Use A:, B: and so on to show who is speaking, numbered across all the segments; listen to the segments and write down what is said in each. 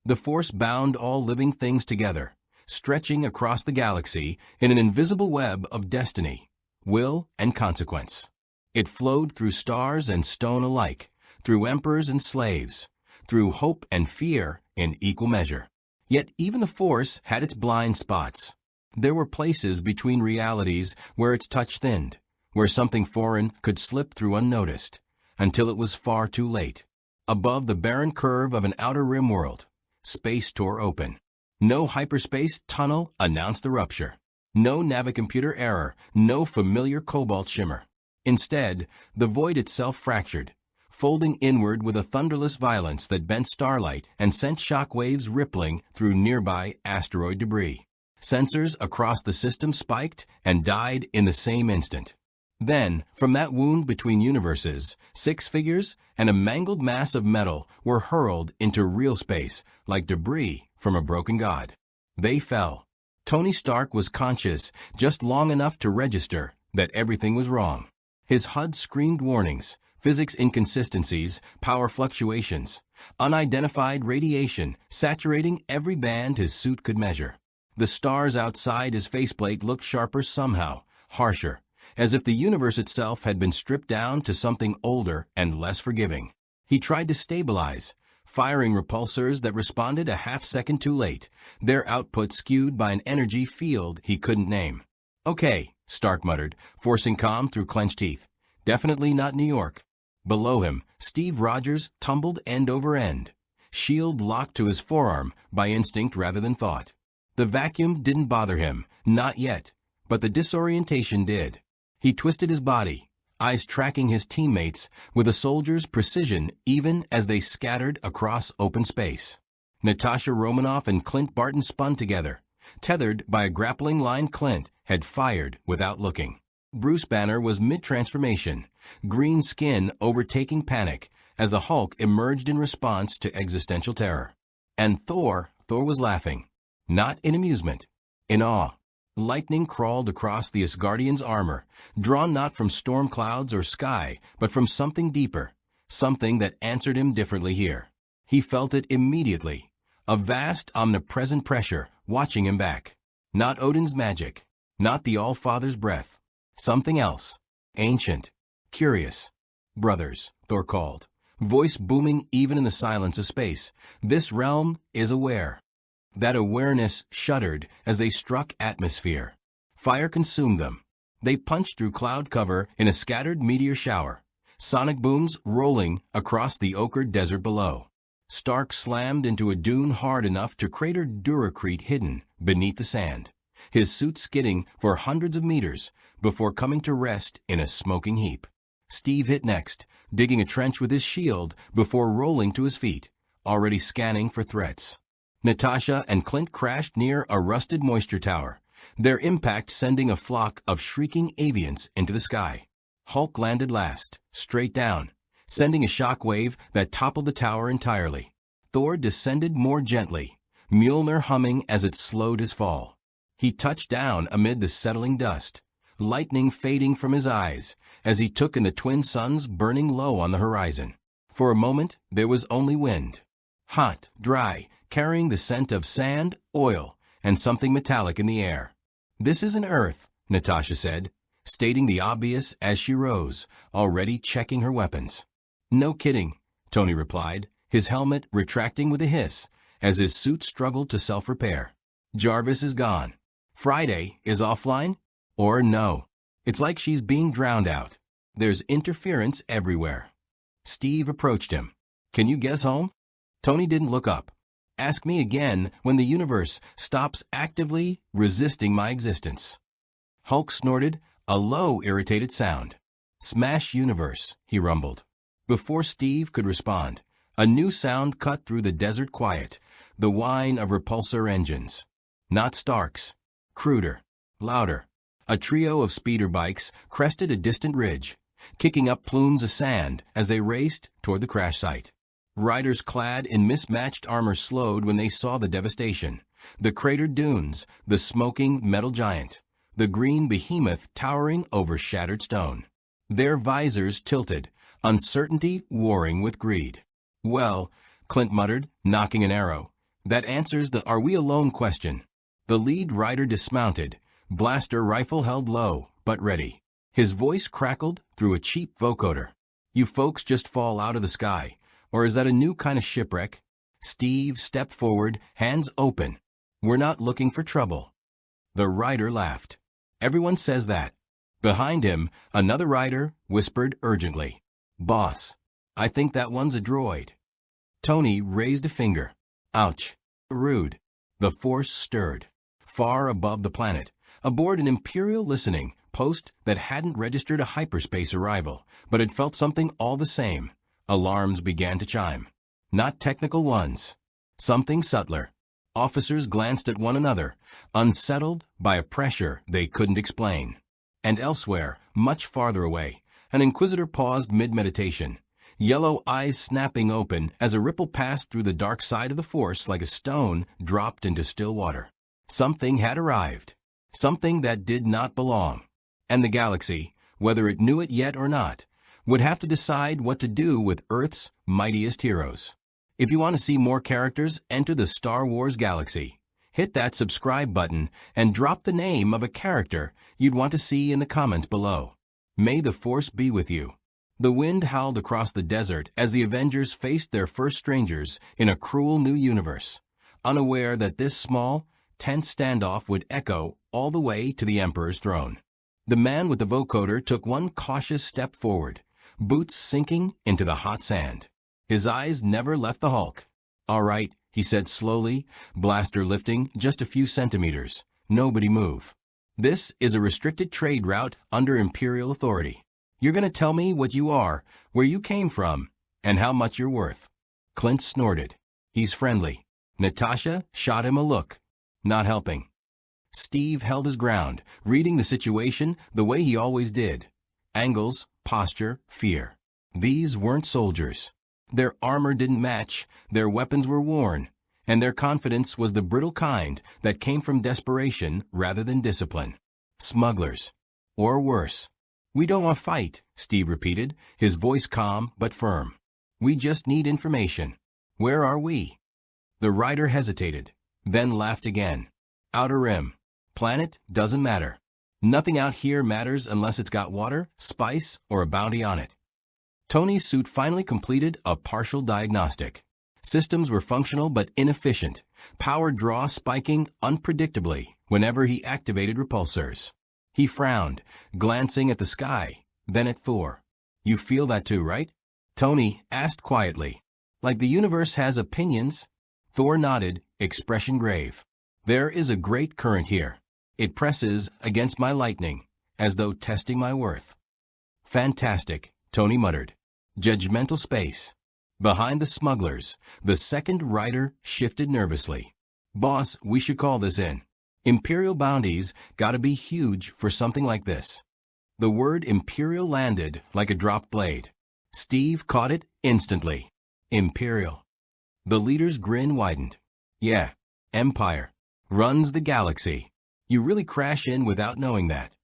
A: The force bound all living things together, stretching across the galaxy in an invisible web of destiny, will, and consequence. It flowed through stars and stone alike, through emperors and slaves, through hope and fear in equal measure. Yet even the force had its blind spots. There were places between realities where its touch thinned, where something foreign could slip through unnoticed, until it was far too late. Above the barren curve of an outer rim world, space tore open. No hyperspace tunnel announced the rupture. No navicomputer error, no familiar cobalt shimmer. Instead, the void itself fractured, folding inward with a thunderless violence that bent starlight and sent shock waves rippling through nearby asteroid debris. Sensors across the system spiked and died in the same instant. Then, from that wound between universes, 6 figures and a mangled mass of metal were hurled into real space like debris from a broken god. They fell. Tony Stark was conscious just long enough to register that everything was wrong. His HUD screamed warnings, physics inconsistencies, power fluctuations, unidentified radiation saturating every band his suit could measure. The stars outside his faceplate looked sharper somehow, harsher, as if the universe itself had been stripped down to something older and less forgiving. He tried to stabilize, firing repulsors that responded a half-second too late, their output skewed by an energy field he couldn't name. "Okay," Stark muttered, forcing calm through clenched teeth. "Definitely not New York." Below him, Steve Rogers tumbled end over end, shield locked to his forearm by instinct rather than thought. The vacuum didn't bother him, not yet, but the disorientation did. He twisted his body, eyes tracking his teammates with a soldier's precision even as they scattered across open space. Natasha Romanoff and Clint Barton spun together, tethered by a grappling line Clint had fired without looking. Bruce Banner was mid-transformation, green skin overtaking panic as the Hulk emerged in response to existential terror. And Thor was laughing, not in amusement, in awe. Lightning crawled across the Asgardian's armor, drawn not from storm clouds or sky, but from something deeper, something that answered him differently here. He felt it immediately, a vast, omnipresent pressure watching him back. Not Odin's magic, not the All-Father's breath. Something else, ancient, curious. "Brothers," Thor called, voice booming even in the silence of space. "This realm is aware." That awareness shuddered as they struck atmosphere. Fire consumed them. They punched through cloud cover in a scattered meteor shower, sonic booms rolling across the ochred desert below. Stark slammed into a dune hard enough to crater Duracrete hidden beneath the sand, his suit skidding for hundreds of meters before coming to rest in a smoking heap. Steve hit next, digging a trench with his shield before rolling to his feet, already scanning for threats. Natasha and Clint crashed near a rusted moisture tower, their impact sending a flock of shrieking avians into the sky. Hulk landed last, straight down, sending a shock wave that toppled the tower entirely. Thor descended more gently, Mjolnir humming as it slowed his fall. He touched down amid the settling dust, lightning fading from his eyes as he took in the twin suns burning low on the horizon. For a moment, there was only wind. Hot, dry, carrying the scent of sand, oil, and something metallic in the air. "This isn't Earth," Natasha said, stating the obvious as she rose, already checking her weapons. "No kidding," Tony replied, his helmet retracting with a hiss as his suit struggled to self-repair. "Jarvis is gone. Friday is offline? Or no. It's like she's being drowned out. There's interference everywhere." Steve approached him. "Can you guess home?" Tony didn't look up. "Ask me again when the universe stops actively resisting my existence." Hulk snorted, a low, irritated sound. "Smash universe," he rumbled. Before Steve could respond, a new sound cut through the desert quiet, the whine of repulsor engines. Not Stark's. Cruder. Louder. A trio of speeder bikes crested a distant ridge, kicking up plumes of sand as they raced toward the crash site. Riders clad in mismatched armor slowed when they saw the devastation. The cratered dunes, the smoking metal giant, the green behemoth towering over shattered stone. Their visors tilted, uncertainty warring with greed. "Well," Clint muttered, knocking an arrow, That answers the "are we alone" question. The lead rider dismounted, blaster rifle held low, but ready. His voice crackled through a cheap vocoder. "You folks just fall out of the sky, or is that a new kind of shipwreck?" Steve stepped forward, hands open. "We're not looking for trouble." The rider laughed. "Everyone says that." Behind him, another rider whispered urgently, "Boss, I think that one's a droid." Tony raised a finger. "Ouch. Rude." The force stirred. Far above the planet, aboard an Imperial listening post that hadn't registered a hyperspace arrival, but had felt something all the same, alarms began to chime. Not technical ones. Something subtler. Officers glanced at one another, unsettled by a pressure they couldn't explain. And elsewhere, much farther away, an Inquisitor paused mid-meditation, yellow eyes snapping open as a ripple passed through the dark side of the Force like a stone dropped into still water. Something had arrived. Something that did not belong. And the galaxy, whether it knew it yet or not, would have to decide what to do with Earth's mightiest heroes. If you want to see more characters enter the Star Wars galaxy, hit that subscribe button and drop the name of a character you'd want to see in the comments below. May the Force be with you. The wind howled across the desert as the Avengers faced their first strangers in a cruel new universe, unaware that this small, tense standoff would echo all the way to the Emperor's throne. The man with the vocoder took one cautious step forward, boots sinking into the hot sand. His eyes never left the Hulk. "All right," he said slowly, blaster lifting just a few centimeters. "Nobody move. This is a restricted trade route under Imperial authority. You're going to tell me what you are, where you came from, and how much you're worth." Clint snorted. "He's friendly." Natasha shot him a look. Not helping. Steve held his ground, reading the situation the way he always did. Angles, posture, fear. These weren't soldiers. Their armor didn't match, their weapons were worn, and their confidence was the brittle kind that came from desperation rather than discipline. Smugglers. Or worse. "We don't want to fight," Steve repeated, his voice calm but firm. "We just need information. Where are we?" The rider hesitated, then laughed again. "Outer Rim. Planet doesn't matter. Nothing out here matters unless it's got water, spice, or a bounty on it." Tony's suit finally completed a partial diagnostic. Systems were functional but inefficient, power draw spiking unpredictably whenever he activated repulsors. He frowned, glancing at the sky, then at Thor. "You feel that too, right?" Tony asked quietly. "Like the universe has opinions?" Thor nodded, expression grave. "There is a great current here. It presses against my lightning, as though testing my worth." "Fantastic," Tony muttered. Judgmental space. Behind the smugglers, the second rider shifted nervously. "Boss, we should call this in. Imperial bounties gotta be huge for something like this." The word Imperial landed like a dropped blade. Steve caught it instantly. Imperial. The leader's grin widened. "Yeah, Empire. Runs the galaxy. You really crash in without knowing that."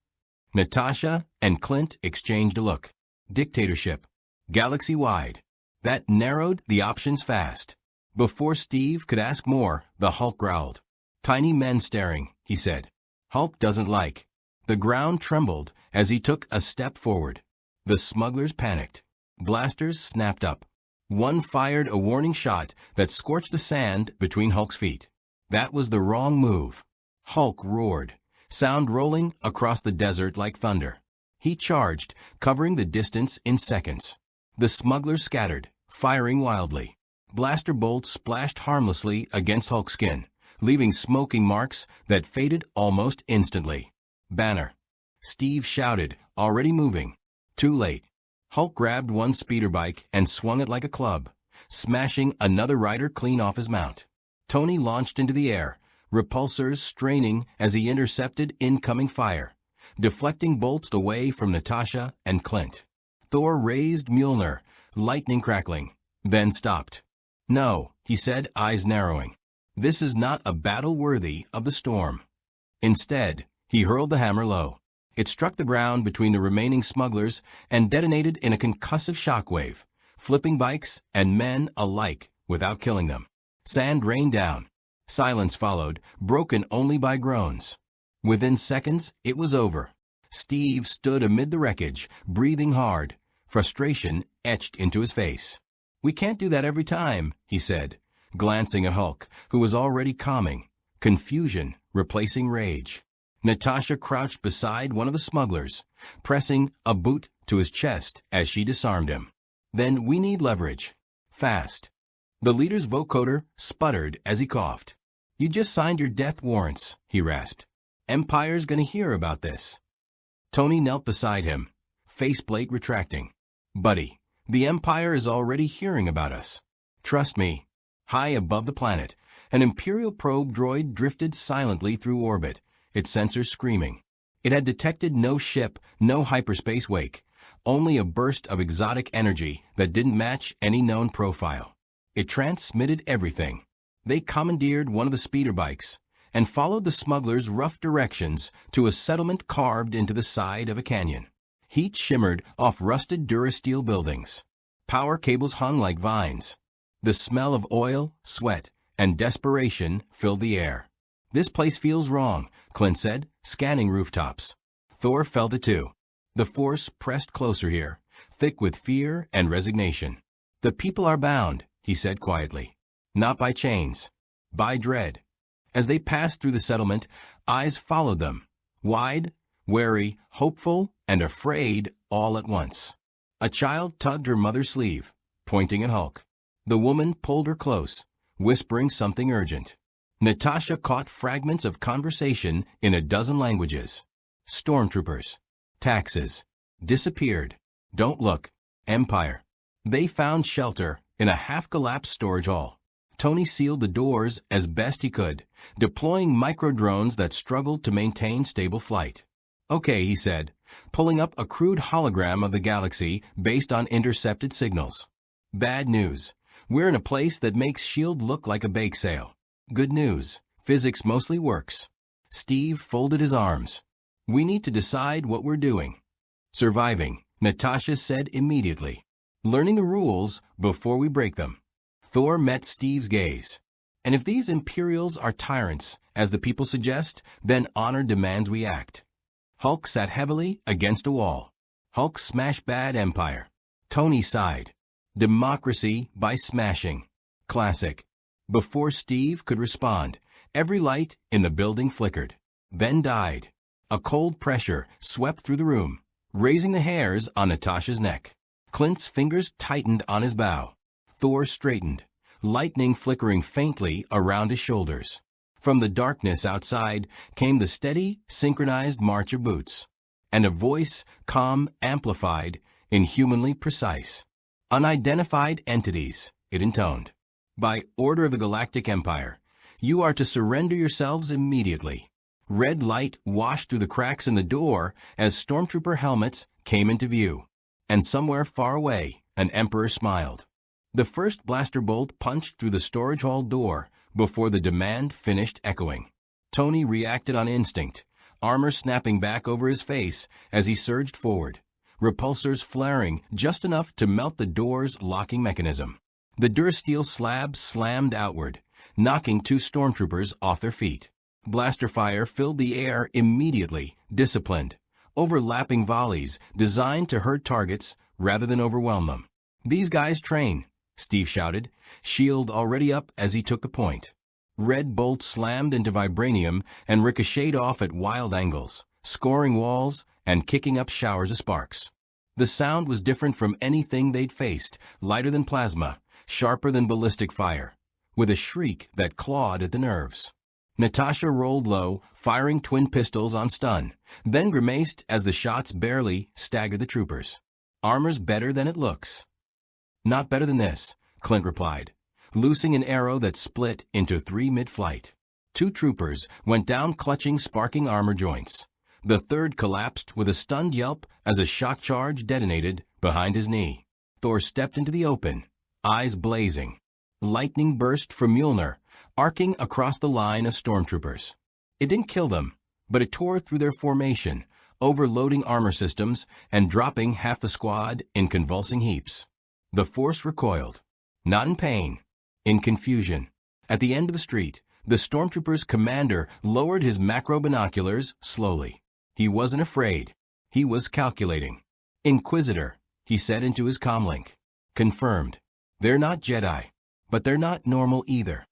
A: Natasha and Clint exchanged a look. Dictatorship. Galaxy-wide. That narrowed the options fast. Before Steve could ask more, the Hulk growled. "Tiny men staring," he said. "Hulk doesn't like." The ground trembled as he took a step forward. The smugglers panicked. Blasters snapped up. One fired a warning shot that scorched the sand between Hulk's feet. That was the wrong move. Hulk roared, sound rolling across the desert like thunder. He charged, covering the distance in seconds. The smugglers scattered, firing wildly. Blaster bolts splashed harmlessly against Hulk's skin, leaving smoking marks that faded almost instantly. "Banner." Steve shouted, already moving. Too late. Hulk grabbed one speeder bike and swung it like a club, smashing another rider clean off his mount. Tony launched into the air, repulsors straining as he intercepted incoming fire, deflecting bolts away from Natasha and Clint. Thor raised Mjolnir, lightning crackling, then stopped. "No," he said, eyes narrowing. "This is not a battle worthy of the storm." Instead, he hurled the hammer low. It struck the ground between the remaining smugglers and detonated in a concussive shockwave, flipping bikes and men alike without killing them. Sand rained down, Silence followed, broken only by groans. Within seconds, it was over. Steve stood amid the wreckage, breathing hard, frustration etched into his face. "We can't do that every time," he said, glancing at Hulk, who was already calming, confusion replacing rage. Natasha crouched beside one of the smugglers, pressing a boot to his chest as she disarmed him. "Then we need leverage. Fast." The leader's vocoder sputtered as he coughed. "You just signed your death warrants," he rasped. "Empire's gonna hear about this." Tony knelt beside him, faceplate retracting. "Buddy, the Empire is already hearing about us. Trust me." High above the planet, an Imperial probe droid drifted silently through orbit, its sensors screaming. It had detected no ship, no hyperspace wake, only a burst of exotic energy that didn't match any known profile. It transmitted everything. They commandeered one of the speeder bikes and followed the smugglers' rough directions to a settlement carved into the side of a canyon. Heat shimmered off rusted Durasteel buildings. Power cables hung like vines. The smell of oil, sweat, and desperation filled the air. "This place feels wrong," Clint said, scanning rooftops. Thor felt it too. The force pressed closer here, thick with fear and resignation. "The people are bound," he said quietly. "Not by chains. By dread." As they passed through the settlement, eyes followed them, wide, wary, hopeful, and afraid all at once. A child tugged her mother's sleeve, pointing at Hulk. The woman pulled her close, whispering something urgent. Natasha caught fragments of conversation in a dozen languages. Stormtroopers. Taxes. Disappeared. Don't look. Empire. They found shelter in a half-collapsed storage hall. Tony sealed the doors as best he could, deploying micro-drones that struggled to maintain stable flight. "Okay," he said, pulling up a crude hologram of the galaxy based on intercepted signals. "Bad news. We're in a place that makes S.H.I.E.L.D. look like a bake sale. Good news. Physics mostly works." Steve folded his arms. "We need to decide what we're doing." "Surviving," Natasha said immediately. "Learning the rules before we break them." Thor met Steve's gaze. "And if these Imperials are tyrants, as the people suggest, then honor demands we act." Hulk sat heavily against a wall. Hulk smashed bad Empire. Tony sighed. Democracy by smashing. Classic. Before Steve could respond, every light in the building flickered, then died. A cold pressure swept through the room, raising the hairs on Natasha's neck. Clint's fingers tightened on his bow. Thor straightened, lightning flickering faintly around his shoulders. From the darkness outside came the steady, synchronized march of boots, and a voice, calm, amplified, inhumanly precise. "Unidentified entities," it intoned. "By order of the Galactic Empire, you are to surrender yourselves immediately." Red light washed through the cracks in the door as stormtrooper helmets came into view. And somewhere far away, an Emperor smiled. The first blaster bolt punched through the storage hall door before the demand finished echoing. Tony reacted on instinct, armor snapping back over his face as he surged forward, repulsors flaring just enough to melt the door's locking mechanism. The Durasteel slab slammed outward, knocking two stormtroopers off their feet. Blaster fire filled the air immediately, disciplined, overlapping volleys designed to hurt targets rather than overwhelm them. "These guys train," Steve shouted, shield already up as he took the point. Red bolts slammed into vibranium and ricocheted off at wild angles, scoring walls and kicking up showers of sparks. The sound was different from anything they'd faced, lighter than plasma, sharper than ballistic fire, with a shriek that clawed at the nerves. Natasha rolled low, firing twin pistols on stun, then grimaced as the shots barely staggered the troopers. "Armor's better than it looks." "Not better than this," Clint replied, loosing an arrow that split into three mid-flight. Two troopers went down clutching sparking armor joints. The third collapsed with a stunned yelp as a shock charge detonated behind his knee. Thor stepped into the open, eyes blazing. Lightning burst from Mjolnir, arcing across the line of stormtroopers. It didn't kill them, but it tore through their formation, overloading armor systems and dropping half the squad in convulsing heaps. The force recoiled, not in pain, in confusion. At the end of the street, The stormtroopers' commander lowered his macro binoculars slowly. He wasn't afraid. He was calculating. "Inquisitor," he said into his comlink. "Confirmed. They're not Jedi, but they're not normal either."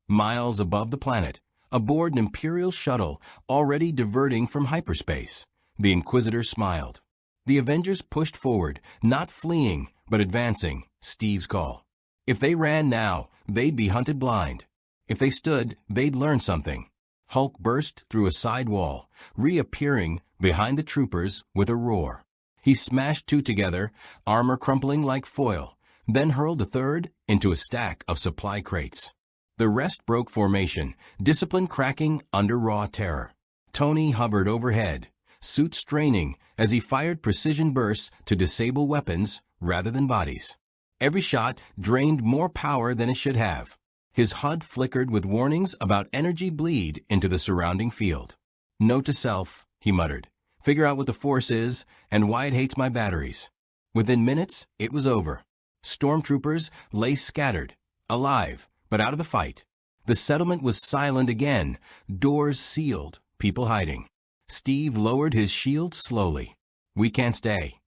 A: Miles above the planet, aboard an Imperial shuttle already diverting from hyperspace, the Inquisitor smiled. The Avengers pushed forward, not fleeing, but advancing, Steve's call. If they ran now, they'd be hunted blind. If they stood, they'd learn something. Hulk burst through a side wall, reappearing behind the troopers with a roar. He smashed two together, armor crumpling like foil, then hurled a third into a stack of supply crates. The rest broke formation, discipline cracking under raw terror. Tony hovered overhead, suit straining as he fired precision bursts to disable weapons rather than bodies. Every shot drained more power than it should have. His HUD flickered with warnings about energy bleed into the surrounding field. "Note to self," he muttered. "Figure out what the Force is and why it hates my batteries." Within minutes, it was over. Stormtroopers lay scattered, alive, but out of the fight. The settlement was silent again, doors sealed, people hiding. Steve lowered his shield slowly. "We can't stay."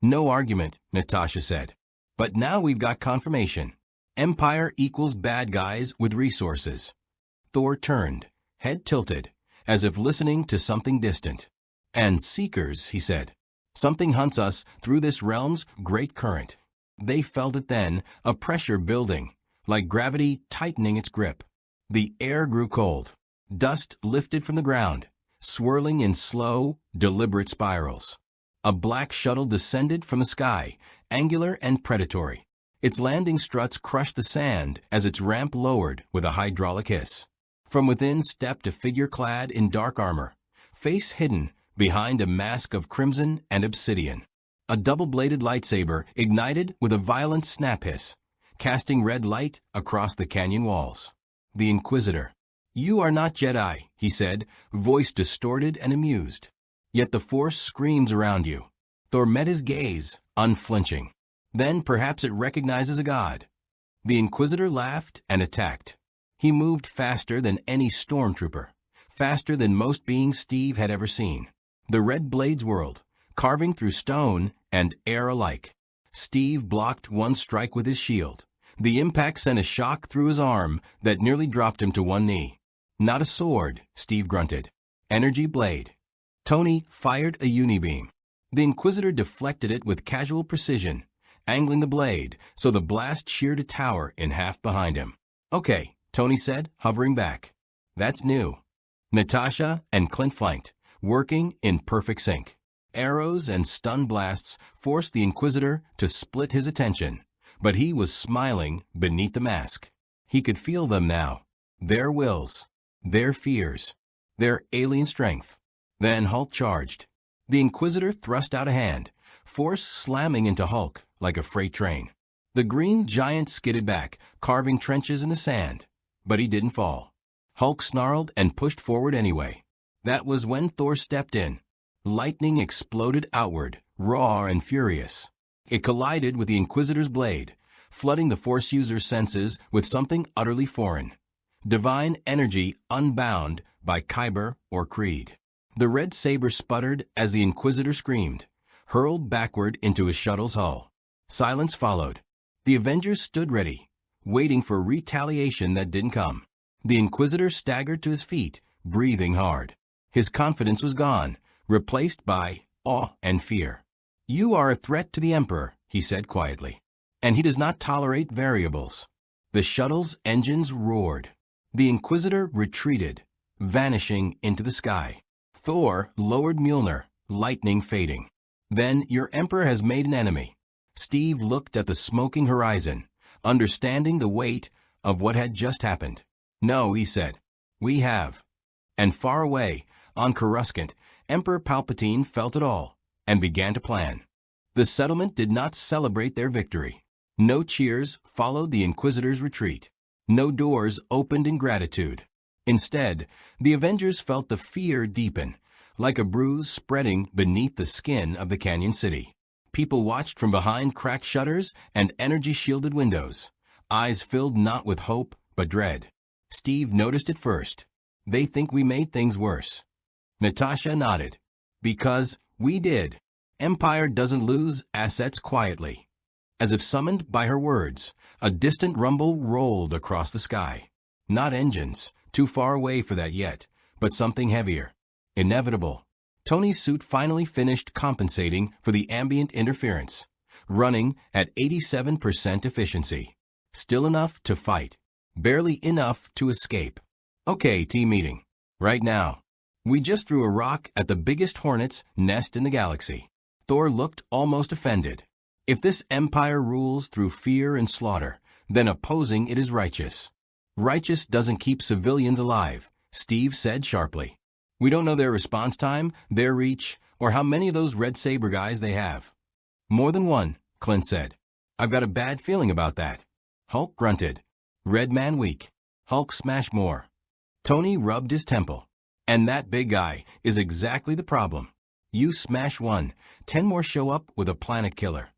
A: "No argument," Natasha said. "But now we've got confirmation. Empire equals bad guys with resources." Thor turned, head tilted, as if listening to something distant. "And Seekers," he said. "Something hunts us through this realm's great current." They felt it then, a pressure building, like gravity tightening its grip. The air grew cold. Dust lifted from the ground, swirling in slow, deliberate spirals. A black shuttle descended from the sky, angular and predatory. Its landing struts crushed the sand as its ramp lowered with a hydraulic hiss. From within stepped a figure clad in dark armor, face hidden behind a mask of crimson and obsidian. A double-bladed lightsaber ignited with a violent snap hiss, casting red light across the canyon walls. The Inquisitor. "You are not Jedi," he said, voice distorted and amused. "Yet the Force screams around you." Thor met his gaze, unflinching. "Then perhaps it recognizes a god." The Inquisitor laughed and attacked. He moved faster than any stormtrooper, faster than most beings Steve had ever seen. The red blades whirled, carving through stone and air alike. Steve blocked one strike with his shield. The impact sent a shock through his arm that nearly dropped him to one knee. "Not a sword," Steve grunted. "Energy blade." Tony fired a unibeam. The Inquisitor deflected it with casual precision, angling the blade so the blast sheared a tower in half behind him. "Okay," Tony said, hovering back. "That's new." Natasha and Clint flanked, working in perfect sync. Arrows and stun blasts forced the Inquisitor to split his attention, but he was smiling beneath the mask. He could feel them now, their wills, their fears, their alien strength. Then Hulk charged. The Inquisitor thrust out a hand, force slamming into Hulk like a freight train. The green giant skidded back, carving trenches in the sand, but he didn't fall. Hulk snarled and pushed forward anyway. That was when Thor stepped in. Lightning exploded outward, raw and furious. It collided with the Inquisitor's blade, flooding the Force user's senses with something utterly foreign. Divine energy unbound by Kyber or creed. The red saber sputtered as the Inquisitor screamed, hurled backward into his shuttle's hull. Silence followed. The Avengers stood ready, waiting for retaliation that didn't come. The Inquisitor staggered to his feet, breathing hard. His confidence was gone, replaced by awe and fear. "You are a threat to the Emperor," he said quietly, "and he does not tolerate variables." The shuttle's engines roared. The Inquisitor retreated, vanishing into the sky. Thor lowered Mjolnir, lightning fading. "Then your Emperor has made an enemy." Steve looked at the smoking horizon, understanding the weight of what had just happened. "No," he said. "We have." And far away, on Coruscant, Emperor Palpatine felt it all, and began to plan. The settlement did not celebrate their victory. No cheers followed the Inquisitor's retreat. No doors opened in gratitude. Instead, the Avengers felt the fear deepen, like a bruise spreading beneath the skin of the canyon city. People watched from behind cracked shutters and energy-shielded windows, eyes filled not with hope but dread. Steve noticed it first. They think we made things worse. Natasha nodded. Because we did. Empire doesn't lose assets quietly. As if summoned by her words, a distant rumble rolled across the sky. Not engines, too far away for that yet, but something heavier. Inevitable. Tony's suit finally finished compensating for the ambient interference, running at 87% efficiency. Still enough to fight. Barely enough to escape. Okay, team meeting. Right now. We just threw a rock at the biggest hornet's nest in the galaxy. Thor looked almost offended. If this empire rules through fear and slaughter, then opposing it is righteous. Righteous doesn't keep civilians alive, Steve said sharply. We don't know their response time, their reach, or how many of those red saber guys they have. More than one, Clint said. I've got a bad feeling about that. Hulk grunted. Red man weak. Hulk smash more. Tony rubbed his temple. And that big guy is exactly the problem. You smash one, 10 more show up with a planet killer.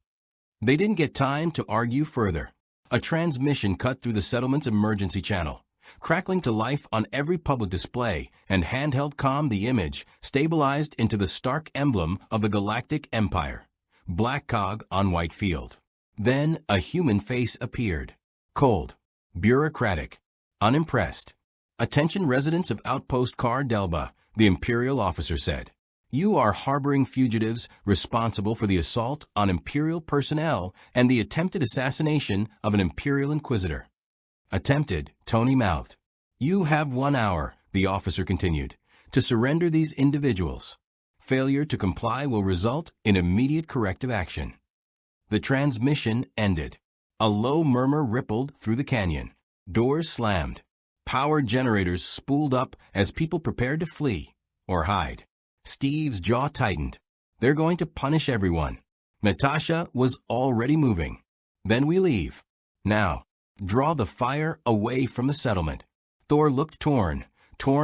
A: They didn't get time to argue further. A transmission cut through the settlement's emergency channel, crackling to life on every public display, and handheld comm the image stabilized into the stark emblem of the Galactic Empire. Black cog on white field. Then a human face appeared. Cold. Bureaucratic. Unimpressed. Attention residents of Outpost Car Delba, the Imperial officer said. You are harboring fugitives responsible for the assault on Imperial personnel and the attempted assassination of an Imperial Inquisitor. Attempted, Tony mouthed. You have 1 hour, the officer continued, to surrender these individuals. Failure to comply will result in immediate corrective action. The transmission ended. A low murmur rippled through the canyon. Doors slammed. Power generators spooled up as people prepared to flee or hide. Steve's jaw tightened. They're going to punish everyone. Natasha was already moving. Then we leave. Now, draw the fire away from the settlement. Thor looked torn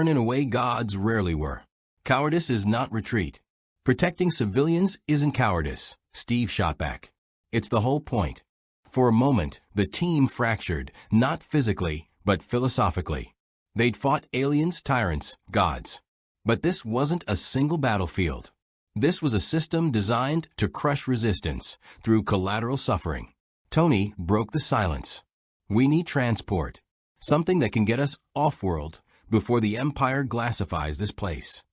A: in a way gods rarely were. Cowardice is not retreat. Protecting civilians isn't cowardice, Steve shot back. It's the whole point. For a moment, the team fractured, not physically, but philosophically. They'd fought aliens, tyrants, gods. But this wasn't a single battlefield. This was a system designed to crush resistance through collateral suffering. Tony broke the silence. We need transport. Something that can get us off-world before the Empire glassifies this place.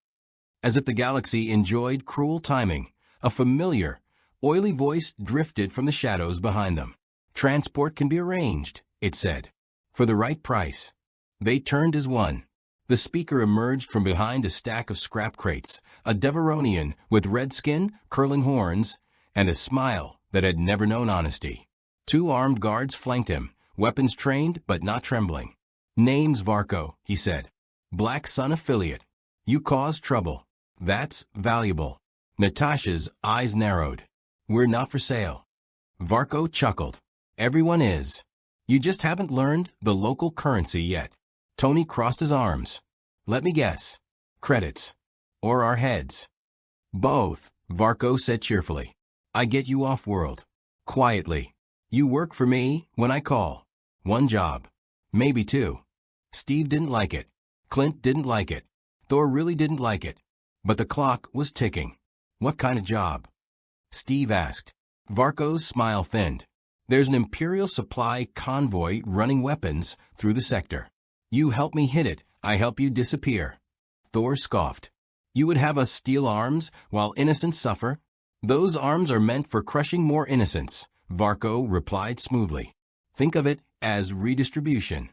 A: As if the galaxy enjoyed cruel timing, a familiar, oily voice drifted from the shadows behind them. Transport can be arranged, it said. For the right price. They turned as one. The speaker emerged from behind a stack of scrap crates, a Deveronian with red skin, curling horns, and a smile that had never known honesty. 2 armed guards flanked him, weapons trained but not trembling. Name's Varco, he said. Black Sun affiliate. You caused trouble. That's valuable. Natasha's eyes narrowed. We're not for sale. Varco chuckled. Everyone is. You just haven't learned the local currency yet. Tony crossed his arms. Let me guess. Credits. Or our heads. Both, Varco said cheerfully. I get you off-world. Quietly. You work for me when I call. 1 job. Maybe 2. Steve didn't like it. Clint didn't like it. Thor really didn't like it. But the clock was ticking. What kind of job? Steve asked. Varco's smile thinned. There's an Imperial supply convoy running weapons through the sector. You help me hit it, I help you disappear. Thor scoffed. You would have us steal arms while innocents suffer? Those arms are meant for crushing more innocents, Varco replied smoothly. Think of it as redistribution.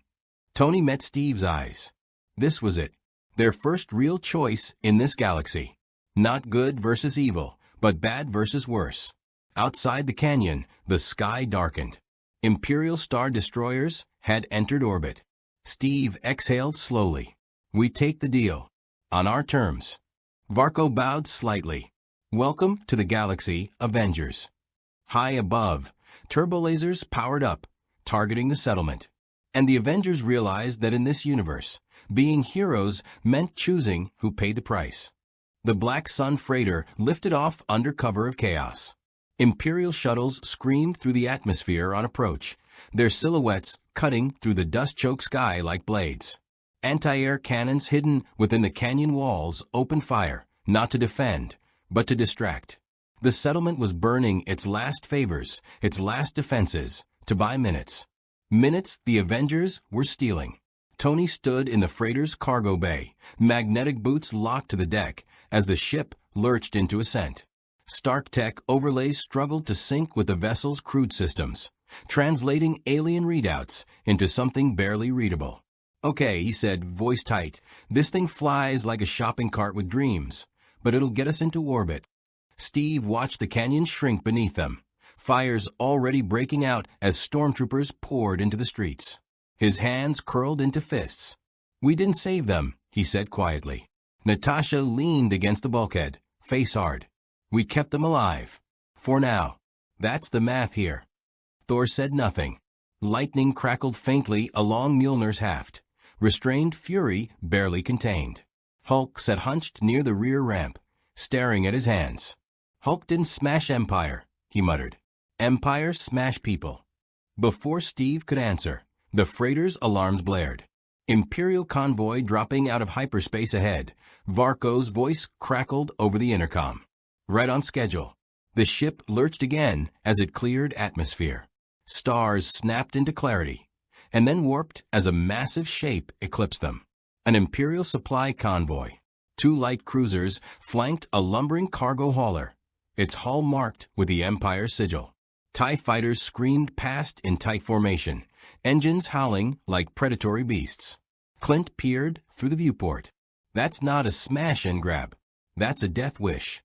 A: Tony met Steve's eyes. This was it. Their first real choice in this galaxy. Not good versus evil, but bad versus worse. Outside the canyon, the sky darkened. Imperial Star Destroyers had entered orbit. Steve exhaled slowly. We take the deal. On our terms. Varco bowed slightly. Welcome to the galaxy, Avengers. High above, turbolasers powered up, targeting the settlement. And the Avengers realized that in this universe, being heroes meant choosing who paid the price. The Black Sun freighter lifted off under cover of chaos. Imperial shuttles screamed through the atmosphere on approach, their silhouettes cutting through the dust-choked sky like blades. Anti-air cannons hidden within the canyon walls opened fire, not to defend, but to distract. The settlement was burning its last favors, its last defenses, to buy minutes. Minutes the Avengers were stealing. Tony stood in the freighter's cargo bay, magnetic boots locked to the deck, as the ship lurched into ascent. Stark Tech overlays struggled to sync with the vessel's crude systems, translating alien readouts into something barely readable. "Okay," he said, voice tight, "this thing flies like a shopping cart with dreams, but it'll get us into orbit." Steve watched the canyon shrink beneath them, fires already breaking out as stormtroopers poured into the streets. His hands curled into fists. "We didn't save them," he said quietly. Natasha leaned against the bulkhead, face hard. "We kept them alive. For now. That's the math here." Thor said nothing. Lightning crackled faintly along Mjolnir's haft. Restrained fury barely contained. Hulk sat hunched near the rear ramp, staring at his hands. "Hulk didn't smash Empire," he muttered. "Empire smashed people." Before Steve could answer, the freighter's alarms blared. Imperial convoy dropping out of hyperspace ahead. Varko's voice crackled over the intercom. "Right on schedule." The ship lurched again as it cleared atmosphere. Stars snapped into clarity, and then warped as a massive shape eclipsed them. An Imperial supply convoy. 2 light cruisers flanked a lumbering cargo hauler, its hull marked with the Empire sigil. TIE fighters screamed past in tight formation, engines howling like predatory beasts. Clint peered through the viewport. "That's not a smash and grab. That's a death wish."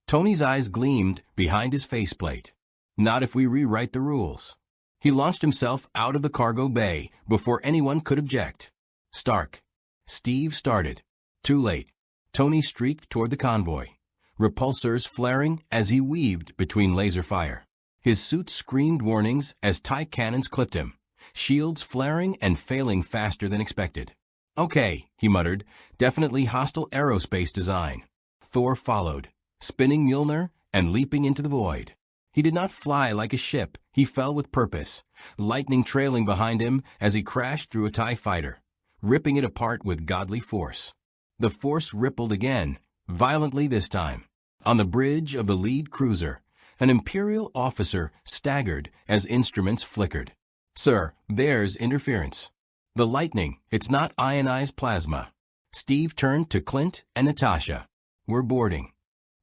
A: Tony's eyes gleamed behind his faceplate. "Not if we rewrite the rules." He launched himself out of the cargo bay before anyone could object. "Stark." Steve started. Too late. Tony streaked toward the convoy, repulsors flaring as he weaved between laser fire. His suit screamed warnings as TIE cannons clipped him, shields flaring and failing faster than expected. "Okay," he muttered, "definitely hostile aerospace design." Thor followed, spinning Mjolnir and leaping into the void. He did not fly like a ship, he fell with purpose, lightning trailing behind him as he crashed through a TIE fighter, ripping it apart with godly force. The force rippled again, violently this time. On the bridge of the lead cruiser, an Imperial officer staggered as instruments flickered. "Sir, there's interference." "The lightning, it's not ionized plasma." Steve turned to Clint and Natasha. "We're boarding."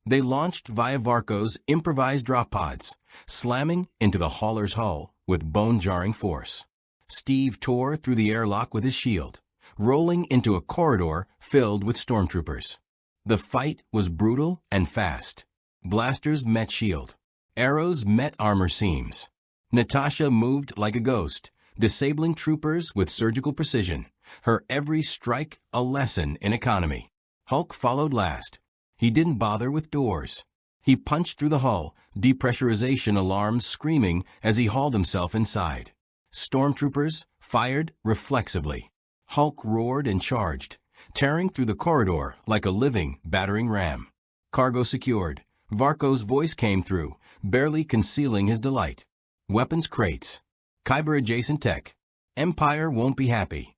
A: They launched via Varko's improvised drop pods, slamming into the hauler's hull with bone-jarring force. Steve tore through the airlock with his shield, rolling into a corridor filled with stormtroopers. The fight was brutal and fast. Blasters met shield. Arrows met armor seams. Natasha moved like a ghost, disabling troopers with surgical precision, her every strike a lesson in economy. Hulk followed last. He didn't bother with doors. He punched through the hull, depressurization alarms screaming as he hauled himself inside. Stormtroopers fired reflexively. Hulk roared and charged, tearing through the corridor like a living, battering ram. Cargo secured. Varko's voice came through, barely concealing his delight. "Weapons crates. Kyber-adjacent tech. Empire won't be happy."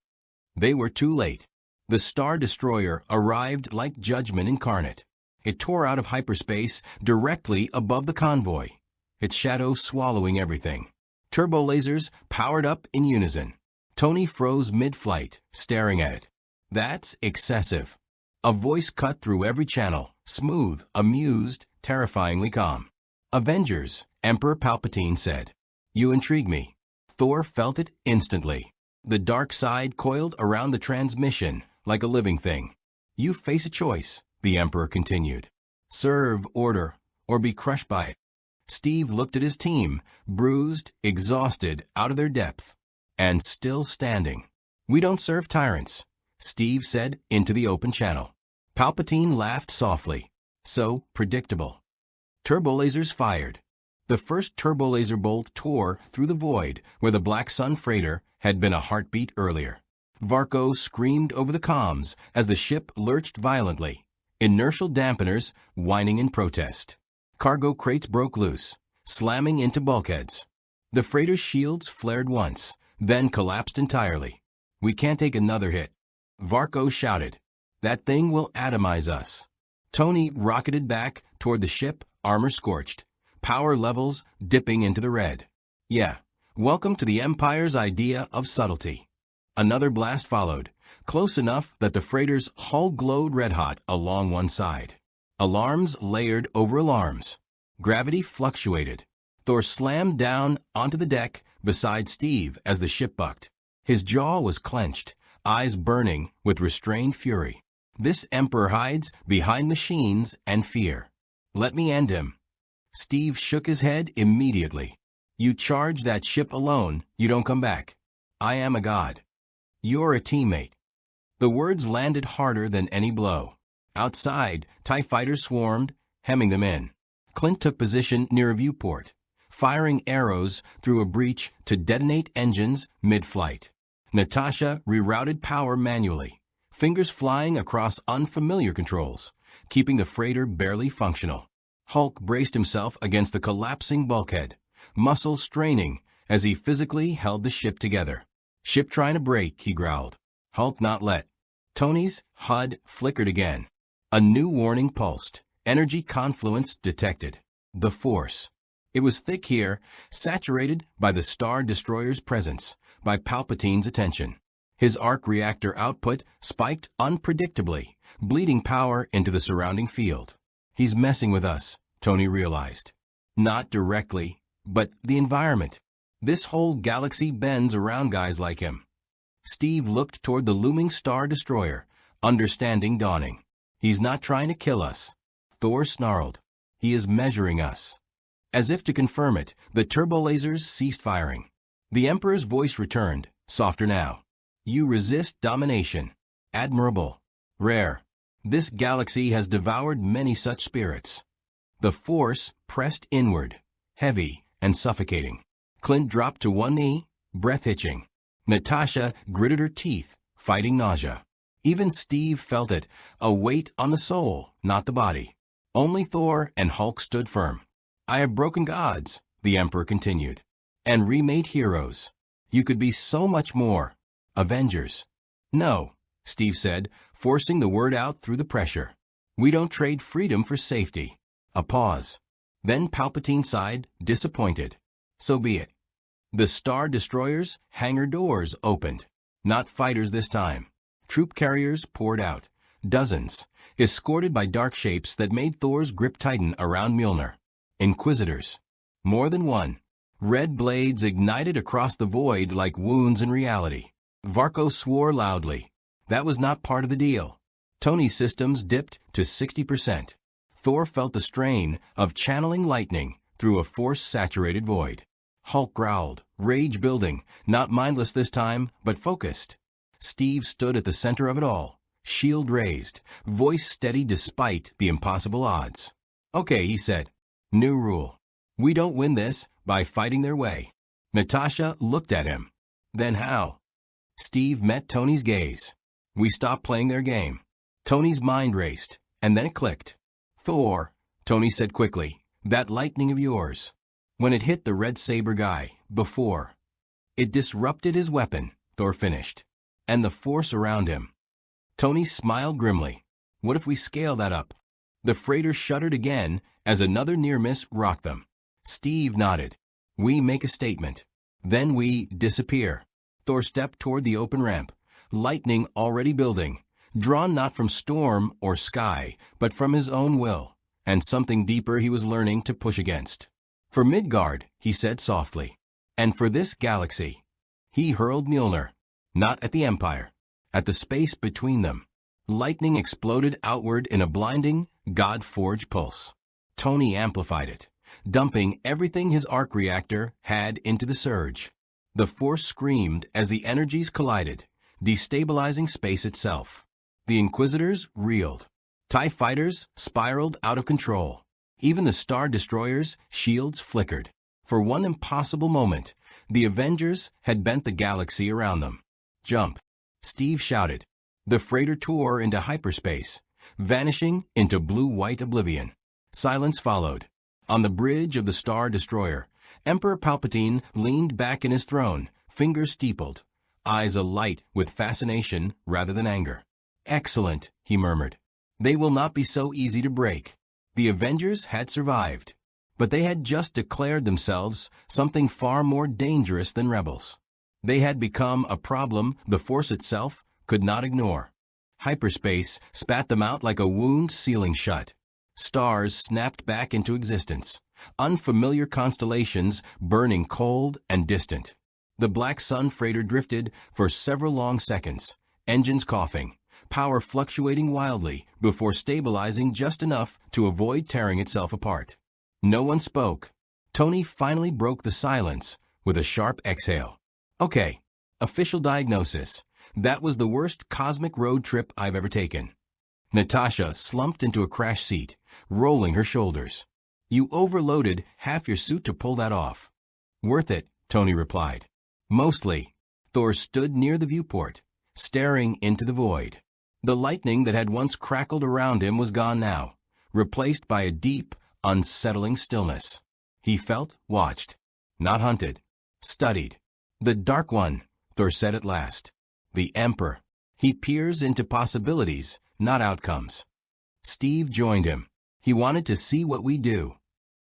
A: They were too late. The Star Destroyer arrived like judgment incarnate. It tore out of hyperspace directly above the convoy, its shadow swallowing everything. Turbo lasers powered up in unison. Tony froze mid-flight, staring at it. "That's excessive." A voice cut through every channel, smooth, amused, terrifyingly calm. "Avengers," Emperor Palpatine said. "You intrigue me." Thor felt it instantly. The dark side coiled around the transmission like a living thing. "You face a choice," the Emperor continued. "Serve order, or be crushed by it." Steve looked at his team, bruised, exhausted, out of their depth, and still standing. "We don't serve tyrants," Steve said into the open channel. Palpatine laughed softly. So predictable. Turbolasers fired. The first turbolaser bolt tore through the void where the Black Sun freighter had been a heartbeat earlier. Varko screamed over the comms as the ship lurched violently, inertial dampeners whining in protest. Cargo crates broke loose, slamming into bulkheads. The freighter's shields flared once, then collapsed entirely. "We can't take another hit," Varco shouted. "That thing will atomize us." Tony rocketed back toward the ship, armor scorched, power levels dipping into the red. "Yeah, welcome to the Empire's idea of subtlety." Another blast followed, close enough that the freighter's hull glowed red-hot along one side. Alarms layered over alarms. Gravity fluctuated. Thor slammed down onto the deck beside Steve as the ship bucked. His jaw was clenched, eyes burning with restrained fury. This Emperor hides behind machines and fear. "Let me end him." Steve shook his head immediately. "You charge that ship alone, you don't come back. I am a god. You're a teammate." The words landed harder than any blow. Outside, TIE fighters swarmed, hemming them in. Clint took position near a viewport, firing arrows through a breach to detonate engines mid-flight. Natasha rerouted power manually, fingers flying across unfamiliar controls, keeping the freighter barely functional. Hulk braced himself against the collapsing bulkhead, muscles straining as he physically held the ship together. "Ship trying to break," he growled. Hulk not let. Tony's HUD flickered again. A new warning pulsed. Energy confluence detected. The Force. It was thick here, saturated by the Star Destroyer's presence, by Palpatine's attention. His arc reactor output spiked unpredictably, bleeding power into the surrounding field. "He's messing with us," Tony realized. Not directly, but the environment. This whole galaxy bends around guys like him. Steve looked toward the looming Star Destroyer, understanding dawning. "He's not trying to kill us," Thor snarled. "He is measuring us." As if to confirm it, the turbolasers ceased firing. The Emperor's voice returned, softer now. "You resist domination. Admirable. Rare. This galaxy has devoured many such spirits." The Force pressed inward, heavy and suffocating. Clint dropped to one knee, breath hitching. Natasha gritted her teeth, fighting nausea. Even Steve felt it, a weight on the soul, not the body. Only Thor and Hulk stood firm. "I have broken gods," the Emperor continued, "and remade heroes. You could be so much more. Avengers." "No," Steve said, forcing the word out through the pressure. "We don't trade freedom for safety." A pause. Then Palpatine sighed, disappointed. "So be it." The Star Destroyer's hangar doors opened. Not fighters this time. Troop carriers poured out. Dozens, escorted by dark shapes that made Thor's grip tighten around Mjolnir. Inquisitors. More than one. Red blades ignited across the void like wounds in reality. Varco swore loudly. That was not part of the deal. Tony's systems dipped to 60%. Thor felt the strain of channeling lightning through a force-saturated void. Hulk growled, rage building, not mindless this time, but focused. Steve stood at the center of it all, shield raised, voice steady despite the impossible odds. "Okay," he said. "New rule. We don't win this by fighting their way." Natasha looked at him. "Then how?" Steve met Tony's gaze. "We stop playing their game." Tony's mind raced, and then it clicked. "Thor," Tony said quickly, "that lightning of yours. When it hit the red saber guy, before. It disrupted his weapon," Thor finished. "And the force around him." Tony smiled grimly. "What if we scale that up?" The freighter shuddered again as another near-miss rocked them. Steve nodded. "We make a statement. Then we disappear." Thor stepped toward the open ramp, lightning already building, drawn not from storm or sky, but from his own will, and something deeper he was learning to push against. "For Midgard," he said softly, "and for this galaxy." He hurled Mjolnir, not at the Empire, at the space between them. Lightning exploded outward in a blinding, God-forged pulse. Tony amplified it, dumping everything his arc reactor had into the surge. The force screamed as the energies collided, destabilizing space itself. The Inquisitors reeled. TIE fighters spiraled out of control. Even the Star Destroyers' shields flickered. For one impossible moment, the Avengers had bent the galaxy around them. "Jump!" Steve shouted. The freighter tore into hyperspace, vanishing into blue-white oblivion. Silence followed. On the bridge of the Star Destroyer, Emperor Palpatine leaned back in his throne, fingers steepled, eyes alight with fascination rather than anger. "Excellent," he murmured. "They will not be so easy to break." The Avengers had survived, but they had just declared themselves something far more dangerous than rebels. They had become a problem the Force itself could not ignore. Hyperspace spat them out like a wound sealing shut. Stars snapped back into existence, unfamiliar constellations burning cold and distant. The Black Sun freighter drifted for several long seconds, engines coughing, power fluctuating wildly before stabilizing just enough to avoid tearing itself apart. No one spoke. Tony finally broke the silence with a sharp exhale. "Okay, official diagnosis. That was the worst cosmic road trip I've ever taken." Natasha slumped into a crash seat, rolling her shoulders. "You overloaded half your suit to pull that off." "Worth it," Tony replied. "Mostly." Thor stood near the viewport, staring into the void. The lightning that had once crackled around him was gone now, replaced by a deep, unsettling stillness. He felt watched, not hunted, studied. "The Dark One," Thor said at last. "The Emperor. He peers into possibilities, not outcomes." Steve joined him. "He wanted to see what we do."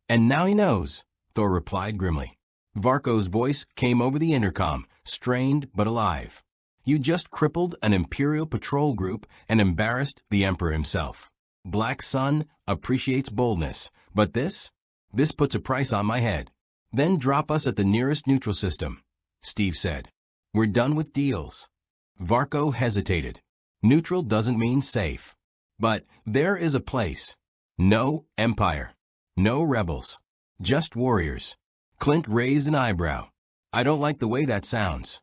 A: "And now he knows," Thor replied grimly. Varko's voice came over the intercom, strained but alive. "You just crippled an Imperial patrol group and embarrassed the Emperor himself. Black Sun appreciates boldness, but this puts a price on my head." "Then drop us at the nearest neutral system," Steve said. "We're done with deals." Varko hesitated. "Neutral doesn't mean safe. But there is a place. No Empire. No rebels. Just warriors." Clint raised an eyebrow. "I don't like the way that sounds."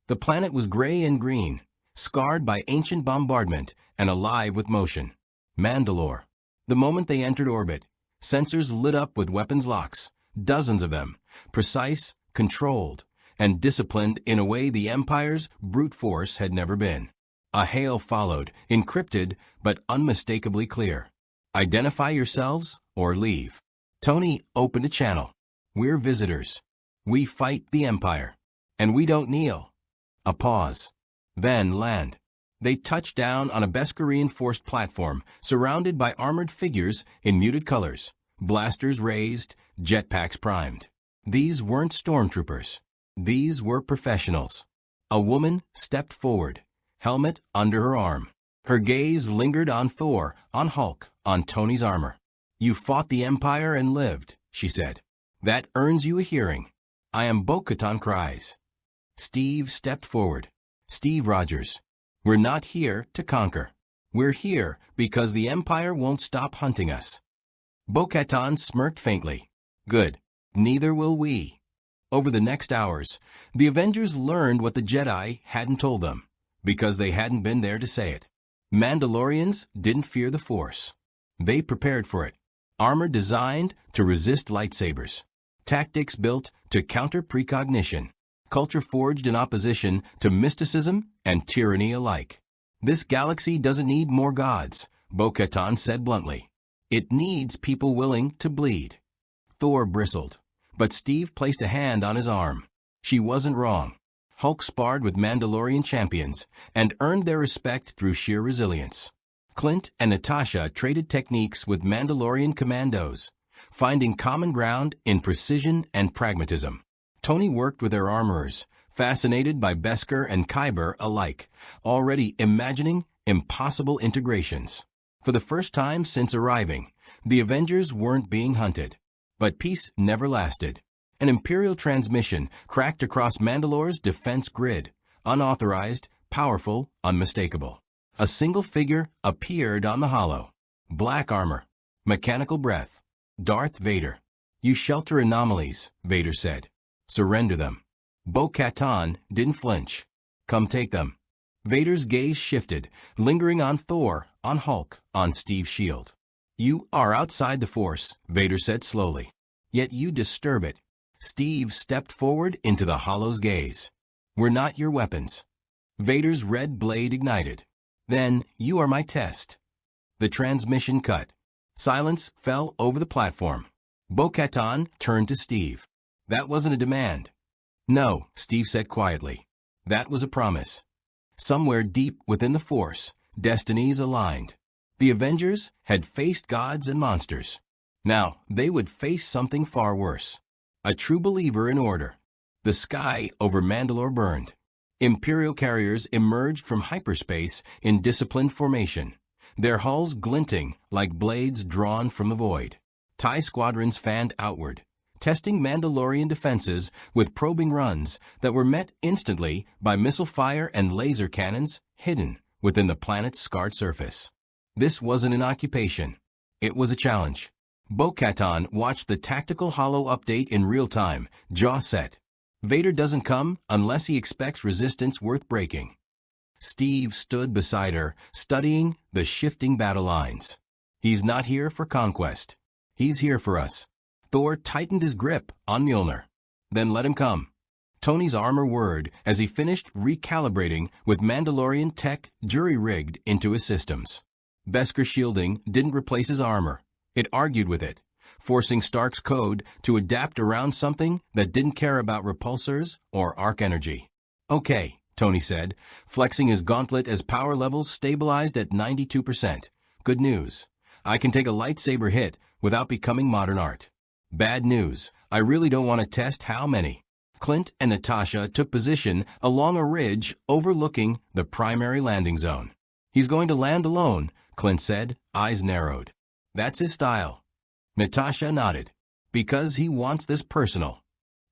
A: The planet was gray and green, scarred by ancient bombardment and alive with motion. Mandalore. The moment they entered orbit, sensors lit up with weapons locks, dozens of them, precise, controlled, and disciplined in a way the Empire's brute force had never been. A hail followed, encrypted but unmistakably clear. "Identify yourselves or leave." Tony opened a channel. "We're visitors. We fight the Empire. And we don't kneel." A pause. Then land. They touched down on a Beskarian-forced platform, surrounded by armored figures in muted colors, blasters raised, jetpacks primed. These weren't stormtroopers. These were professionals. A woman stepped forward, helmet under her arm. Her gaze lingered on Thor, on Hulk, on Tony's armor. "You fought the Empire and lived," she said. "That earns you a hearing. I am Bo-Katan Kryze." Steve stepped forward. "Steve Rogers. We're not here to conquer. We're here because the Empire won't stop hunting us." Bo-Katan smirked faintly. "Good. Neither will we." Over the next hours, the Avengers learned what the Jedi hadn't told them, because they hadn't been there to say it. Mandalorians didn't fear the Force. They prepared for it. Armor designed to resist lightsabers. Tactics built to counter precognition. Culture forged in opposition to mysticism and tyranny alike. "This galaxy doesn't need more gods," Bo-Katan said bluntly. "It needs people willing to bleed." Thor bristled, but Steve placed a hand on his arm. She wasn't wrong. Hulk sparred with Mandalorian champions and earned their respect through sheer resilience. Clint and Natasha traded techniques with Mandalorian commandos, finding common ground in precision and pragmatism. Tony worked with their armorers, fascinated by Beskar and Kyber alike, already imagining impossible integrations. For the first time since arriving, the Avengers weren't being hunted. But peace never lasted. An Imperial transmission cracked across Mandalore's defense grid, unauthorized, powerful, unmistakable. A single figure appeared on the holo. Black armor, mechanical breath. Darth Vader. "You shelter anomalies," Vader said. "Surrender them." Bo-Katan didn't flinch. "Come take them." Vader's gaze shifted, lingering on Thor, on Hulk, on Steve's shield. "You are outside the Force," Vader said slowly. "Yet you disturb it." Steve stepped forward into the holo's gaze. "We're not your weapons." Vader's red blade ignited. "Then you are my test." The transmission cut. Silence fell over the platform. Bo-Katan turned to Steve. That wasn't a demand. No, Steve said quietly. That was a promise. Somewhere deep within the Force, destinies aligned. The Avengers had faced gods and monsters. Now, they would face something far worse. A true believer in order. The sky over Mandalore burned. Imperial carriers emerged from hyperspace in disciplined formation, their hulls glinting like blades drawn from the void. TIE squadrons fanned outward, testing Mandalorian defenses with probing runs that were met instantly by missile fire and laser cannons hidden within the planet's scarred surface. This wasn't an occupation. It was a challenge. Bo-Katan watched the tactical holo update in real time, jaw set. Vader doesn't come unless he expects resistance worth breaking. Steve stood beside her, studying the shifting battle lines. He's not here for conquest. He's here for us. Thor tightened his grip on Mjolnir. Then let him come. Tony's armor whirred as he finished recalibrating with Mandalorian tech jury-rigged into his systems. Besker's shielding didn't replace his armor. It argued with it, forcing Stark's code to adapt around something that didn't care about repulsors or arc energy. Okay, Tony said, flexing his gauntlet as power levels stabilized at 92%. Good news. I can take a lightsaber hit without becoming modern art. Bad news. I really don't want to test how many. Clint and Natasha took position along a ridge overlooking the primary landing zone. He's going to land alone, Clint said, eyes narrowed. That's his style. Natasha nodded. Because he wants this personal.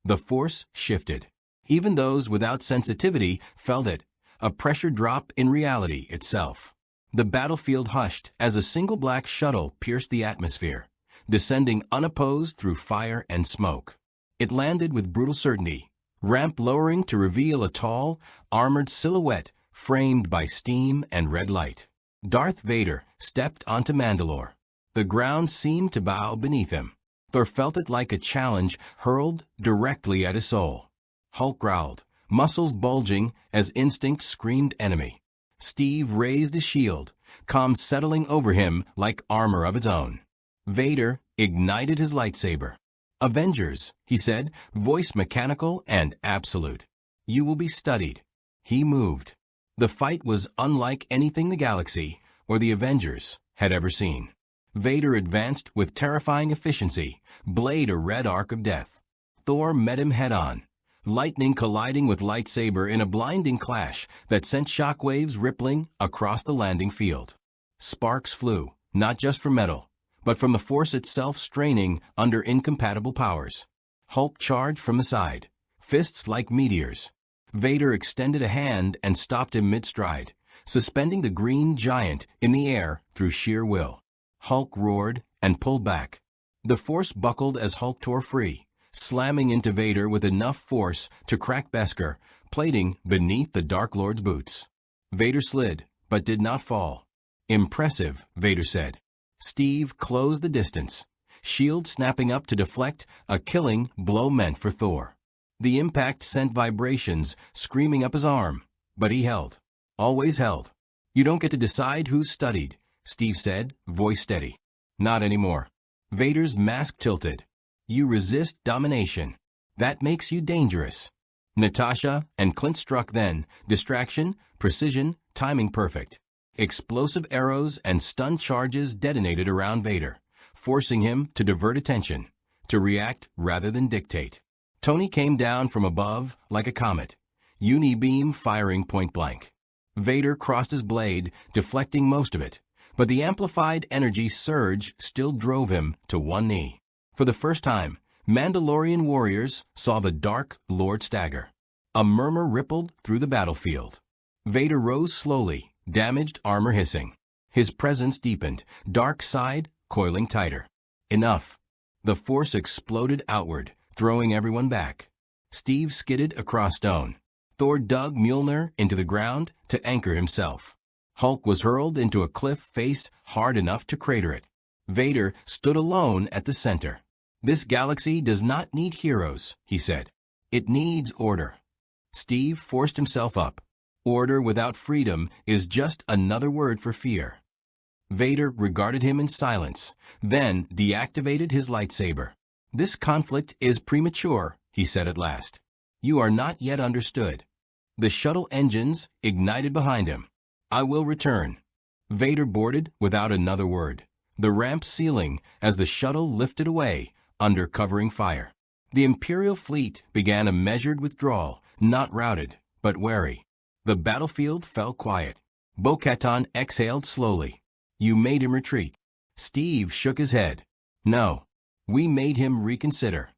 A: The Force shifted. Even those without sensitivity felt it, a pressure drop in reality itself. The battlefield hushed as a single black shuttle pierced the atmosphere, descending unopposed through fire and smoke. It landed with brutal certainty, ramp lowering to reveal a tall, armored silhouette framed by steam and red light. Darth Vader stepped onto Mandalore. The ground seemed to bow beneath him. Thor felt it like a challenge hurled directly at his soul. Hulk growled, muscles bulging as instinct screamed enemy. Steve raised his shield, calm settling over him like armor of its own. Vader ignited his lightsaber. Avengers, he said, voice mechanical and absolute. You will be studied. He moved. The fight was unlike anything the galaxy, or the Avengers, had ever seen. Vader advanced with terrifying efficiency, blade a red arc of death. Thor met him head-on, lightning colliding with lightsaber in a blinding clash that sent shockwaves rippling across the landing field. Sparks flew, not just from metal, but from the Force itself straining under incompatible powers. Hulk charged from the side, fists like meteors. Vader extended a hand and stopped him mid-stride, suspending the green giant in the air through sheer will. Hulk roared and pulled back. The Force buckled as Hulk tore free, slamming into Vader with enough force to crack Besker, plating beneath the Dark Lord's boots. Vader slid, but did not fall. Impressive, Vader said. Steve closed the distance, shield snapping up to deflect a killing blow meant for Thor. The impact sent vibrations screaming up his arm, but he held. Always held. You don't get to decide who's studied, Steve said, voice steady. Not anymore. Vader's mask tilted. You resist domination. That makes you dangerous. Natasha and Clint struck then, distraction, precision, timing perfect. Explosive arrows and stun charges detonated around Vader, forcing him to divert attention, to react rather than dictate. Tony came down from above like a comet, uni-beam firing point blank. Vader crossed his blade, deflecting most of it, but the amplified energy surge still drove him to one knee. For the first time, Mandalorian warriors saw the Dark Lord stagger. A murmur rippled through the battlefield. Vader rose slowly, damaged armor hissing. His presence deepened, dark side coiling tighter. Enough. The Force exploded outward, throwing everyone back. Steve skidded across stone. Thor dug Mjolnir into the ground to anchor himself. Hulk was hurled into a cliff face hard enough to crater it. Vader stood alone at the center. This galaxy does not need heroes, he said. It needs order. Steve forced himself up. Order without freedom is just another word for fear. Vader regarded him in silence, then deactivated his lightsaber. This conflict is premature, he said at last. "You are not yet understood." The shuttle engines ignited behind him. "I will return." Vader boarded without another word, the ramp sealing as the shuttle lifted away under covering fire. The Imperial fleet began a measured withdrawal, not routed, but wary. The battlefield fell quiet. Bo-Katan exhaled slowly. "You made him retreat." Steve shook his head. "No. We made him reconsider."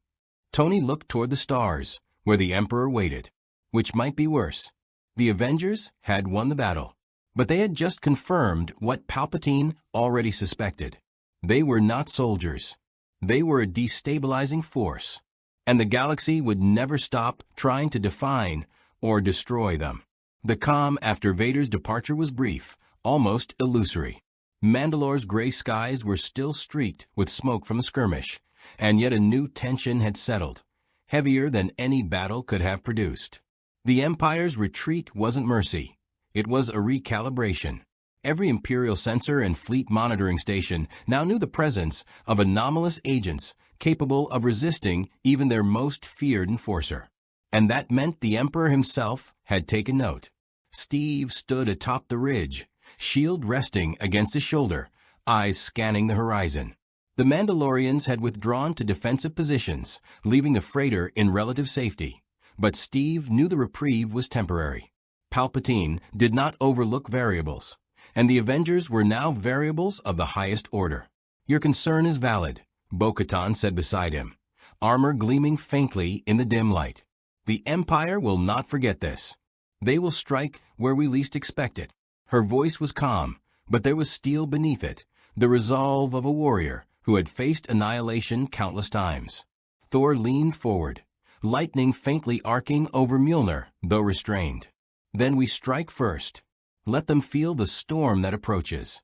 A: Tony looked toward the stars, where the Emperor waited. Which might be worse. The Avengers had won the battle, but they had just confirmed what Palpatine already suspected. They were not soldiers. They were a destabilizing force, and the galaxy would never stop trying to define or destroy them. The calm after Vader's departure was brief, almost illusory. Mandalore's gray skies were still streaked with smoke from the skirmish, and yet a new tension had settled, heavier than any battle could have produced. The Empire's retreat wasn't mercy. It was a recalibration. Every Imperial sensor and fleet monitoring station now knew the presence of anomalous agents capable of resisting even their most feared enforcer. And that meant the Emperor himself had taken note. Steve stood atop the ridge, shield resting against his shoulder, eyes scanning the horizon. The Mandalorians had withdrawn to defensive positions, leaving the freighter in relative safety. But Steve knew the reprieve was temporary. Palpatine did not overlook variables, and the Avengers were now variables of the highest order. "Your concern is valid," Bo-Katan said beside him, armor gleaming faintly in the dim light. "The Empire will not forget this. They will strike where we least expect it." Her voice was calm, but there was steel beneath it, the resolve of a warrior who had faced annihilation countless times. Thor leaned forward, lightning faintly arcing over Mjolnir, though restrained. "Then we strike first. Let them feel the storm that approaches."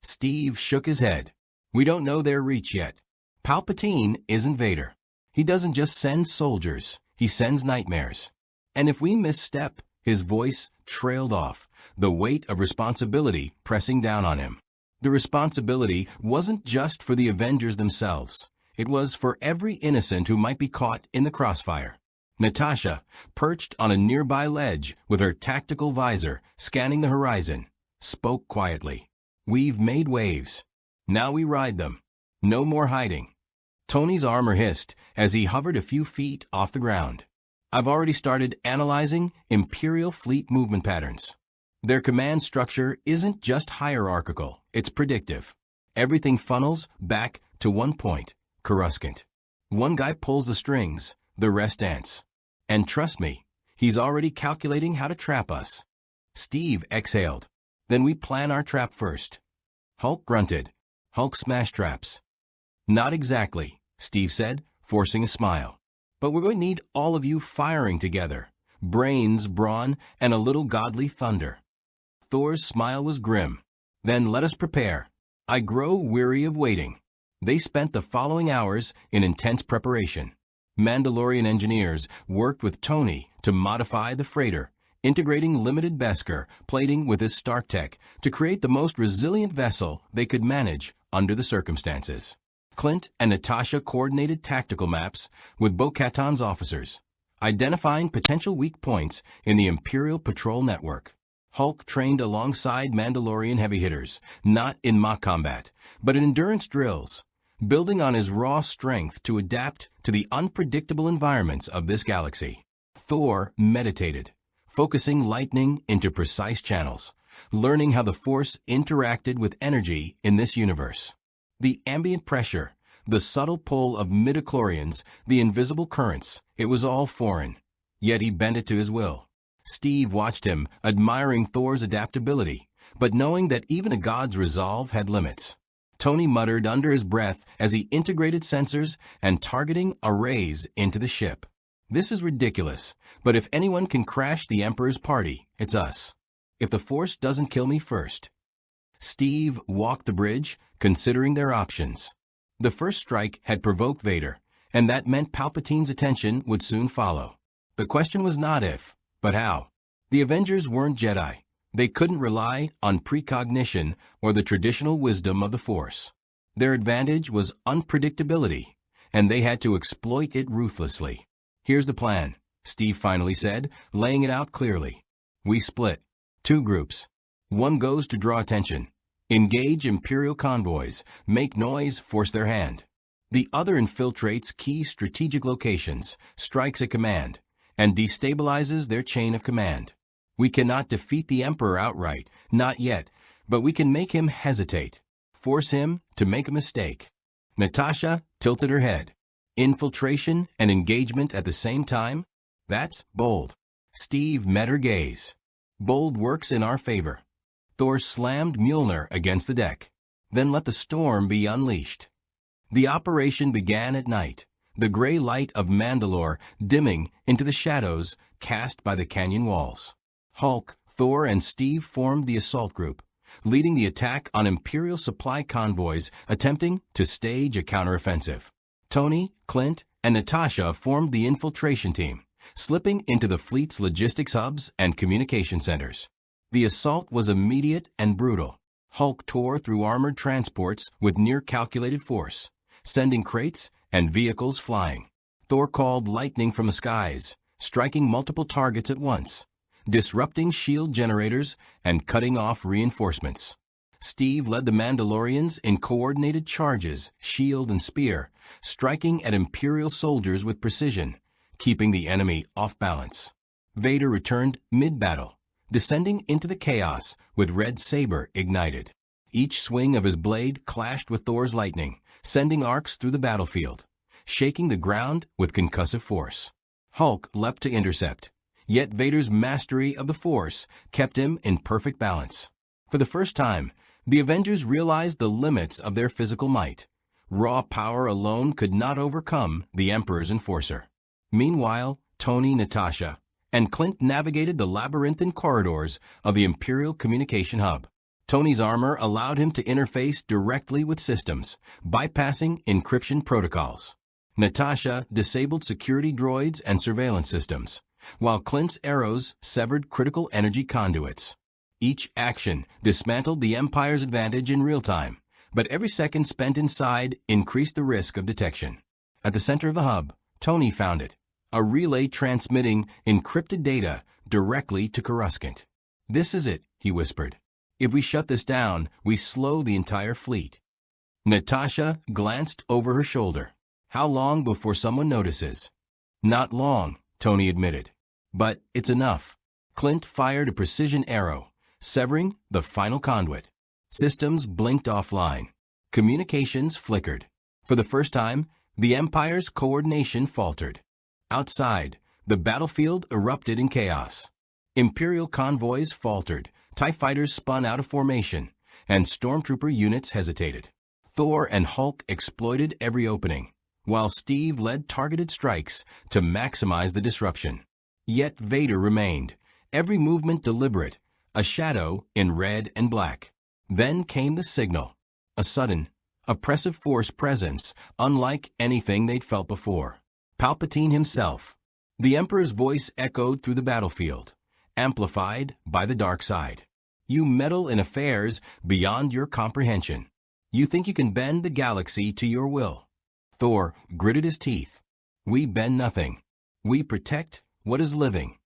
A: Steve shook his head. "We don't know their reach yet. Palpatine isn't Vader. He doesn't just send soldiers, he sends nightmares. And if we misstep," his voice trailed off, the weight of responsibility pressing down on him. The responsibility wasn't just for the Avengers themselves. It was for every innocent who might be caught in the crossfire. Natasha, perched on a nearby ledge with her tactical visor scanning the horizon, spoke quietly. "We've made waves. Now we ride them. No more hiding." Tony's armor hissed as he hovered a few feet off the ground. "I've already started analyzing Imperial fleet movement patterns. Their command structure isn't just hierarchical, it's predictive. Everything funnels back to one point, Coruscant. One guy pulls the strings, the rest dance. And trust me, he's already calculating how to trap us." Steve exhaled. "Then we plan our trap first." Hulk grunted. "Hulk smash traps." "Not exactly," Steve said, forcing a smile. "But we're going to need all of you firing together. Brains, brawn, and a little godly thunder." Thor's smile was grim. "Then let us prepare. I grow weary of waiting." They spent the following hours in intense preparation. Mandalorian engineers worked with Tony to modify the freighter, integrating limited Beskar plating with his Stark Tech to create the most resilient vessel they could manage under the circumstances. Clint and Natasha coordinated tactical maps with Bo-Katan's officers, identifying potential weak points in the Imperial Patrol network. Hulk trained alongside Mandalorian heavy hitters, not in mock combat, but in endurance drills, building on his raw strength to adapt to the unpredictable environments of this galaxy. Thor meditated, focusing lightning into precise channels, learning how the Force interacted with energy in this universe. The ambient pressure, the subtle pull of midichlorians, the invisible currents, it was all foreign. Yet he bent it to his will. Steve watched him, admiring Thor's adaptability, but knowing that even a god's resolve had limits. Tony muttered under his breath as he integrated sensors and targeting arrays into the ship. "This is ridiculous, but if anyone can crash the Emperor's party, it's us. If the Force doesn't kill me first." Steve walked the bridge, considering their options. The first strike had provoked Vader, and that meant Palpatine's attention would soon follow. The question was not if, but how. The Avengers weren't Jedi. They couldn't rely on precognition or the traditional wisdom of the Force. Their advantage was unpredictability, and they had to exploit it ruthlessly. "Here's the plan," Steve finally said, laying it out clearly. "We split. 2 groups. One goes to draw attention, engage Imperial convoys, make noise, force their hand. The other infiltrates key strategic locations, strikes at command, and destabilizes their chain of command. We cannot defeat the Emperor outright, not yet, but we can make him hesitate, force him to make a mistake." Natasha tilted her head. "Infiltration and engagement at the same time? That's bold." Steve met her gaze. "Bold works in our favor." Thor slammed Mjolnir against the deck, then let the storm be unleashed. The operation began at night, the gray light of Mandalore dimming into the shadows cast by the canyon walls. Hulk, Thor, and Steve formed the assault group, leading the attack on Imperial supply convoys attempting to stage a counteroffensive. Tony, Clint, and Natasha formed the infiltration team, slipping into the fleet's logistics hubs and communication centers. The assault was immediate and brutal. Hulk tore through armored transports with near-calculated force, sending crates and vehicles flying. Thor called lightning from the skies, striking multiple targets at once, disrupting shield generators and cutting off reinforcements. Steve led the Mandalorians in coordinated charges, shield and spear, striking at Imperial soldiers with precision, keeping the enemy off balance. Vader returned mid-battle, descending into the chaos with red saber ignited. Each swing of his blade clashed with Thor's lightning, sending arcs through the battlefield, shaking the ground with concussive force. Hulk leapt to intercept, yet Vader's mastery of the Force kept him in perfect balance. For the first time, the Avengers realized the limits of their physical might. Raw power alone could not overcome the Emperor's enforcer. Meanwhile, Tony, Natasha, and Clint navigated the labyrinthine corridors of the Imperial communication hub. Tony's armor allowed him to interface directly with systems, bypassing encryption protocols. Natasha disabled security droids and surveillance systems, while Clint's arrows severed critical energy conduits. Each action dismantled the Empire's advantage in real time, but every second spent inside increased the risk of detection. At the center of the hub, Tony found it, a relay transmitting encrypted data directly to Coruscant. "This is it," he whispered. "If we shut this down, we slow the entire fleet." Natasha glanced over her shoulder. "How long before someone notices?" "Not long," Tony admitted. "But it's enough." Clint fired a precision arrow, severing the final conduit. Systems blinked offline. Communications flickered. For the first time, the Empire's coordination faltered. Outside, the battlefield erupted in chaos. Imperial convoys faltered, TIE fighters spun out of formation, and stormtrooper units hesitated. Thor and Hulk exploited every opening, while Steve led targeted strikes to maximize the disruption. Yet Vader remained, every movement deliberate, a shadow in red and black. Then came the signal, a sudden, oppressive force presence unlike anything they'd felt before. Palpatine himself. The Emperor's voice echoed through the battlefield, amplified by the dark side. "You meddle in affairs beyond your comprehension. You think you can bend the galaxy to your will." Thor gritted his teeth. "We bend nothing. We protect what is living."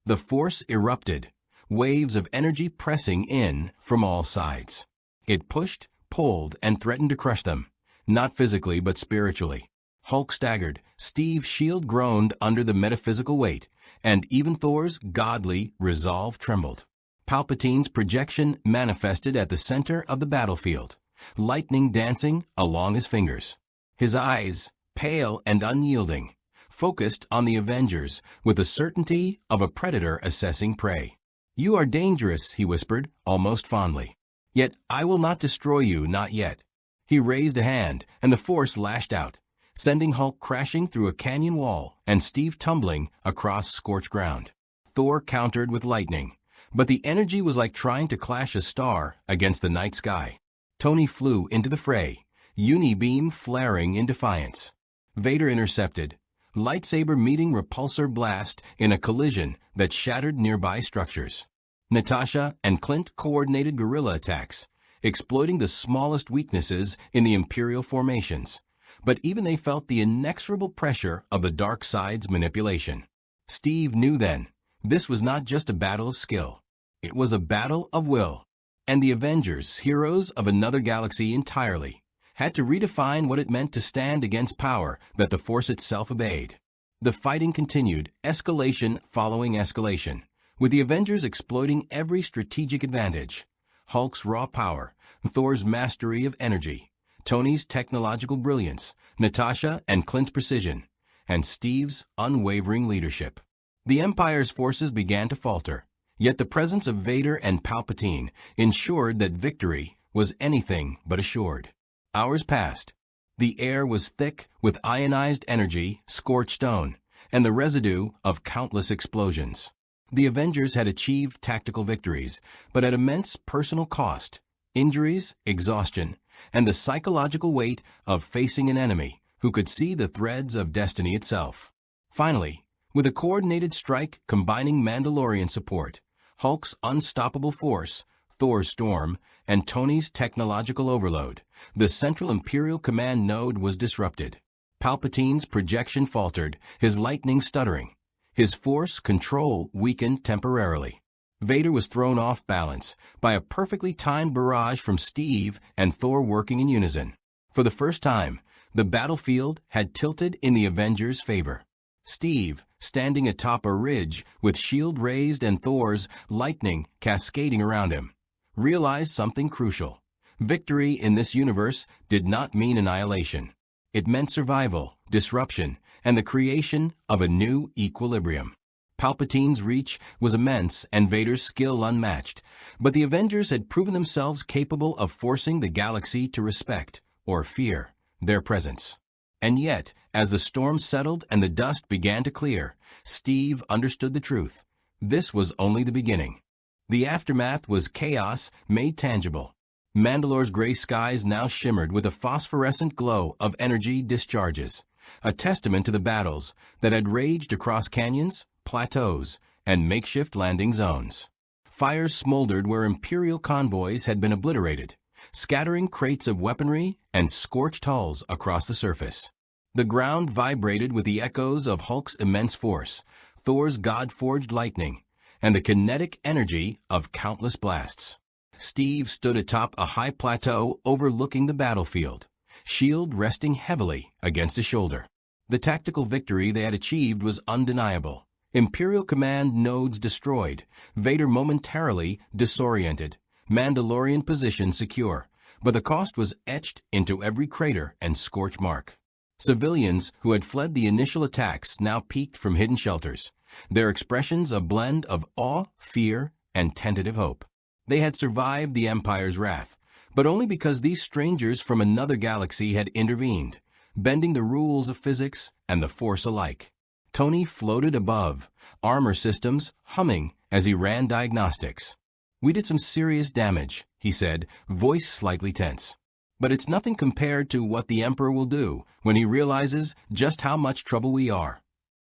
A: The force erupted, waves of energy pressing in from all sides. It pushed, pulled, and threatened to crush them, not physically but spiritually. Hulk staggered, Steve's shield groaned under the metaphysical weight, and even Thor's godly resolve trembled. Palpatine's projection manifested at the center of the battlefield, lightning dancing along his fingers. His eyes, pale and unyielding, focused on the Avengers with the certainty of a predator assessing prey. "You are dangerous," he whispered, almost fondly. "Yet I will not destroy you, not yet." He raised a hand, and the force lashed out, sending Hulk crashing through a canyon wall and Steve tumbling across scorched ground. Thor countered with lightning, but the energy was like trying to clash a star against the night sky. Tony flew into the fray, uni-beam flaring in defiance. Vader intercepted, lightsaber meeting repulsor blast in a collision that shattered nearby structures. Natasha and Clint coordinated guerrilla attacks, exploiting the smallest weaknesses in the Imperial formations, but even they felt the inexorable pressure of the dark side's manipulation. Steve knew then, this was not just a battle of skill. It was a battle of will. And the Avengers, heroes of another galaxy entirely, had to redefine what it meant to stand against power that the Force itself obeyed. The fighting continued, escalation following escalation, with the Avengers exploiting every strategic advantage. Hulk's raw power, Thor's mastery of energy, Tony's technological brilliance, Natasha and Clint's precision, and Steve's unwavering leadership. The Empire's forces began to falter, yet the presence of Vader and Palpatine ensured that victory was anything but assured. Hours passed. The air was thick with ionized energy, scorched stone, and the residue of countless explosions. The Avengers had achieved tactical victories, but at immense personal cost. Injuries, exhaustion, and the psychological weight of facing an enemy who could see the threads of destiny itself. Finally, with a coordinated strike combining Mandalorian support, Hulk's unstoppable force, Thor's storm, and Tony's technological overload, the Central Imperial Command node was disrupted. Palpatine's projection faltered, his lightning stuttering. His force control weakened temporarily. Vader was thrown off balance by a perfectly timed barrage from Steve and Thor working in unison. For the first time, the battlefield had tilted in the Avengers' favor. Steve, standing atop a ridge with shield raised and Thor's lightning cascading around him, realized something crucial. Victory in this universe did not mean annihilation. It meant survival, disruption, and the creation of a new equilibrium. Palpatine's reach was immense and Vader's skill unmatched, but the Avengers had proven themselves capable of forcing the galaxy to respect, or fear, their presence. And yet, as the storm settled and the dust began to clear, Steve understood the truth. This was only the beginning. The aftermath was chaos made tangible. Mandalore's gray skies now shimmered with a phosphorescent glow of energy discharges, a testament to the battles that had raged across canyons, plateaus, and makeshift landing zones. Fires smoldered where Imperial convoys had been obliterated, scattering crates of weaponry and scorched hulls across the surface. The ground vibrated with the echoes of Hulk's immense force, Thor's God-forged lightning, and the kinetic energy of countless blasts. Steve stood atop a high plateau overlooking the battlefield, shield resting heavily against his shoulder. The tactical victory they had achieved was undeniable. Imperial Command nodes destroyed, Vader momentarily disoriented, Mandalorian position secure, but the cost was etched into every crater and scorch mark. Civilians who had fled the initial attacks now peeked from hidden shelters, their expressions a blend of awe, fear, and tentative hope. They had survived the Empire's wrath, but only because these strangers from another galaxy had intervened, bending the rules of physics and the Force alike. Tony floated above, armor systems humming as he ran diagnostics. "We did some serious damage," he said, voice slightly tense. "But it's nothing compared to what the Emperor will do when he realizes just how much trouble we are."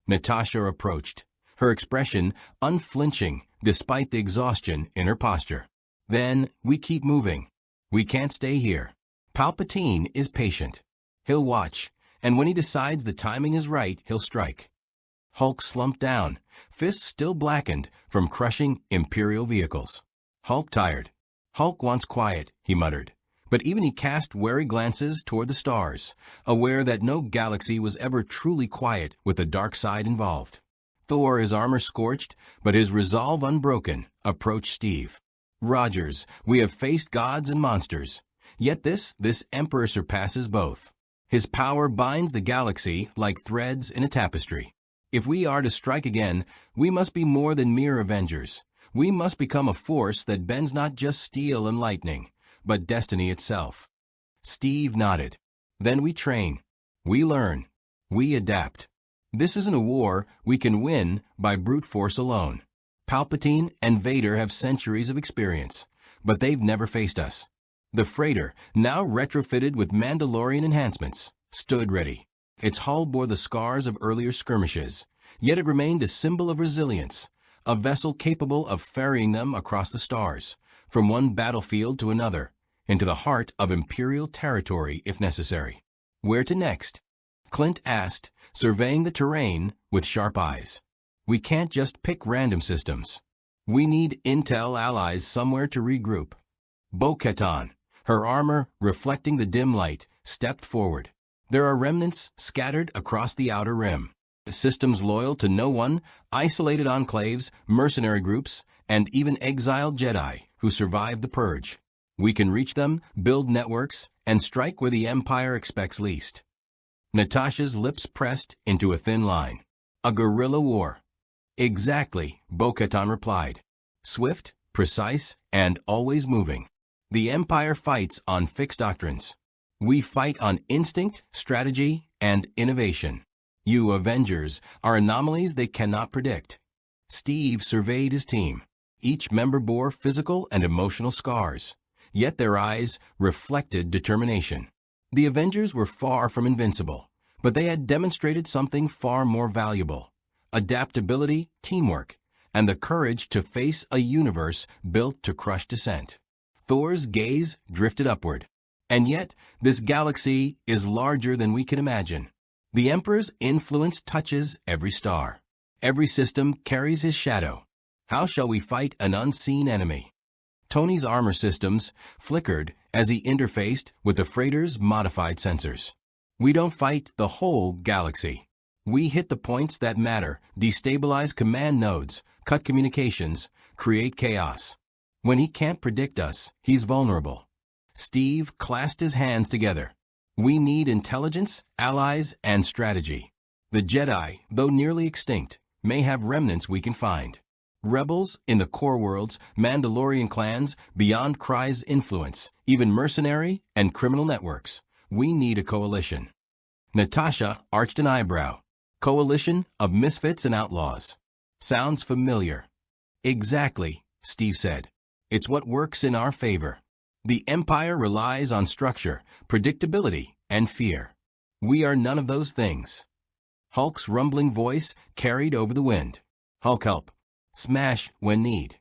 A: Natasha approached, her expression unflinching despite the exhaustion in her posture. "Then we keep moving. We can't stay here. Palpatine is patient. He'll watch, and when he decides the timing is right, he'll strike." Hulk slumped down, fists still blackened from crushing Imperial vehicles. Hulk tired. "Hulk wants quiet," he muttered. But even he cast wary glances toward the stars, aware that no galaxy was ever truly quiet with the dark side involved. Thor, his armor scorched, but his resolve unbroken, approached Steve. "Rogers, we have faced gods and monsters. Yet this Emperor surpasses both. His power binds the galaxy like threads in a tapestry. If we are to strike again, we must be more than mere Avengers. We must become a force that bends not just steel and lightning, but destiny itself." Steve nodded. "Then we train. We learn. We adapt. This isn't a war we can win by brute force alone. Palpatine and Vader have centuries of experience, but they've never faced us." The freighter, now retrofitted with Mandalorian enhancements, stood ready. Its hull bore the scars of earlier skirmishes, yet it remained a symbol of resilience, a vessel capable of ferrying them across the stars, from one battlefield to another, into the heart of Imperial territory if necessary. Where to next? Clint asked, surveying the terrain with sharp eyes. We can't just pick random systems. We need intel allies somewhere to regroup. Bo-Katan, her armor reflecting the dim light, stepped forward. There are remnants scattered across the outer rim. Systems loyal to no one, isolated enclaves, mercenary groups, and even exiled Jedi who survived the purge. We can reach them, build networks, and strike where the Empire expects least. Natasha's lips pressed into a thin line. A guerrilla war. Exactly, Bo-Katan replied. Swift, precise, and always moving. The Empire fights on fixed doctrines. We fight on instinct, strategy, and innovation. You Avengers are anomalies they cannot predict. Steve surveyed his team. Each member bore physical and emotional scars, yet their eyes reflected determination. The Avengers were far from invincible, but they had demonstrated something far more valuable: adaptability, teamwork, and the courage to face a universe built to crush dissent. Thor's gaze drifted upward. And yet, this galaxy is larger than we can imagine. The Emperor's influence touches every star. Every system carries his shadow. How shall we fight an unseen enemy? Tony's armor systems flickered as he interfaced with the freighter's modified sensors. We don't fight the whole galaxy. We hit the points that matter, destabilize command nodes, cut communications, create chaos. When he can't predict us, he's vulnerable. Steve clasped his hands together. We need intelligence, allies, and strategy. The Jedi, though nearly extinct, may have remnants we can find. Rebels in the core worlds, Mandalorian clans, beyond Kry's influence, even mercenary and criminal networks. We need a coalition. Natasha arched an eyebrow. Coalition of misfits and outlaws. Sounds familiar. Exactly, Steve said. It's what works in our favor. The Empire relies on structure, predictability, and fear. We are none of those things. Hulk's rumbling voice carried over the wind. Hulk help. Smash when need.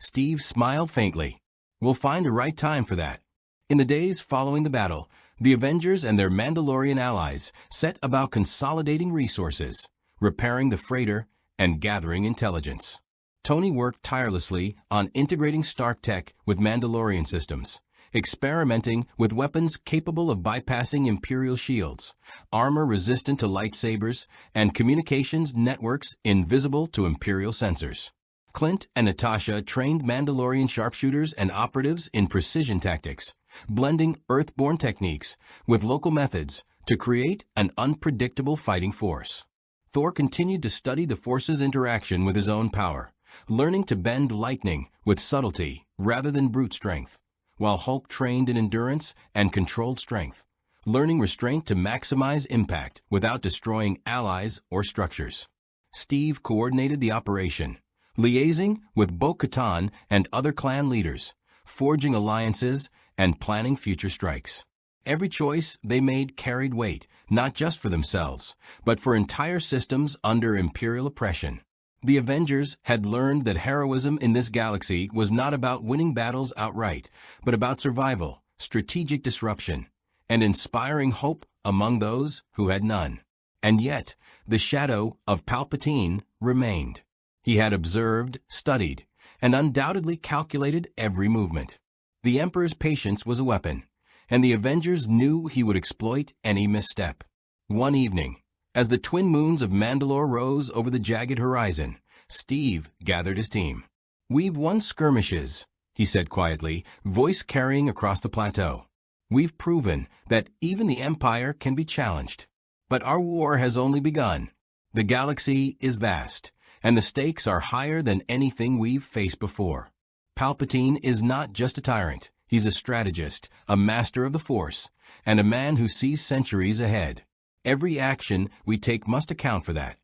A: Steve smiled faintly. We'll find a right time for that. In the days following the battle, the Avengers and their Mandalorian allies set about consolidating resources, repairing the freighter, and gathering intelligence. Tony worked tirelessly on integrating Stark tech with Mandalorian systems, experimenting with weapons capable of bypassing Imperial shields, armor resistant to lightsabers, and communications networks invisible to Imperial sensors. Clint and Natasha trained Mandalorian sharpshooters and operatives in precision tactics, blending Earthborn techniques with local methods to create an unpredictable fighting force. Thor continued to study the Force's interaction with his own power, learning to bend lightning with subtlety rather than brute strength, while Hulk trained in endurance and controlled strength, learning restraint to maximize impact without destroying allies or structures. Steve coordinated the operation, liaising with Bo-Katan and other clan leaders, forging alliances and planning future strikes. Every choice they made carried weight, not just for themselves, but for entire systems under Imperial oppression. The Avengers had learned that heroism in this galaxy was not about winning battles outright, but about survival, strategic disruption, and inspiring hope among those who had none. And yet, the shadow of Palpatine remained. He had observed, studied, and undoubtedly calculated every movement. The Emperor's patience was a weapon, and the Avengers knew he would exploit any misstep. One evening, as the twin moons of Mandalore rose over the jagged horizon, Steve gathered his team. "We've won skirmishes," he said quietly, voice carrying across the plateau. "We've proven that even the Empire can be challenged. But our war has only begun. The galaxy is vast, and the stakes are higher than anything we've faced before. Palpatine is not just a tyrant. He's a strategist, a master of the Force, and a man who sees centuries ahead. Every action we take must account for that."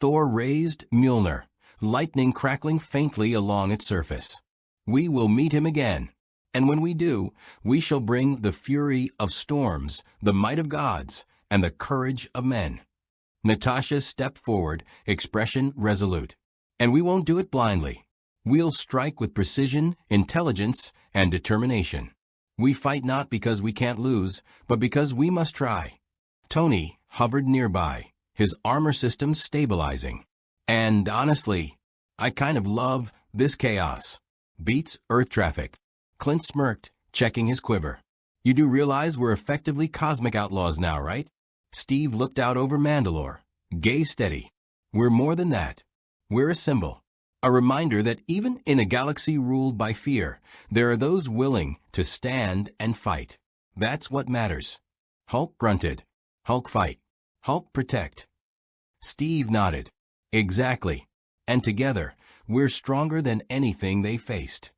A: Thor raised Mjolnir, lightning crackling faintly along its surface. "We will meet him again, and when we do, we shall bring the fury of storms, the might of gods, and the courage of men." Natasha stepped forward, expression resolute. "And we won't do it blindly. We'll strike with precision, intelligence, and determination. We fight not because we can't lose, but because we must try. Tony hovered nearby, his armor system stabilizing. And honestly, I kind of love this chaos. Beats Earth traffic. Clint smirked, checking his quiver. You do realize we're effectively cosmic outlaws now, right? Steve looked out over Mandalore. Gaze steady. We're more than that. We're a symbol. A reminder that even in a galaxy ruled by fear, there are those willing to stand and fight. That's what matters. Hulk grunted. Hulk fight. Hulk protect. Steve nodded. Exactly. And together, we're stronger than anything they faced.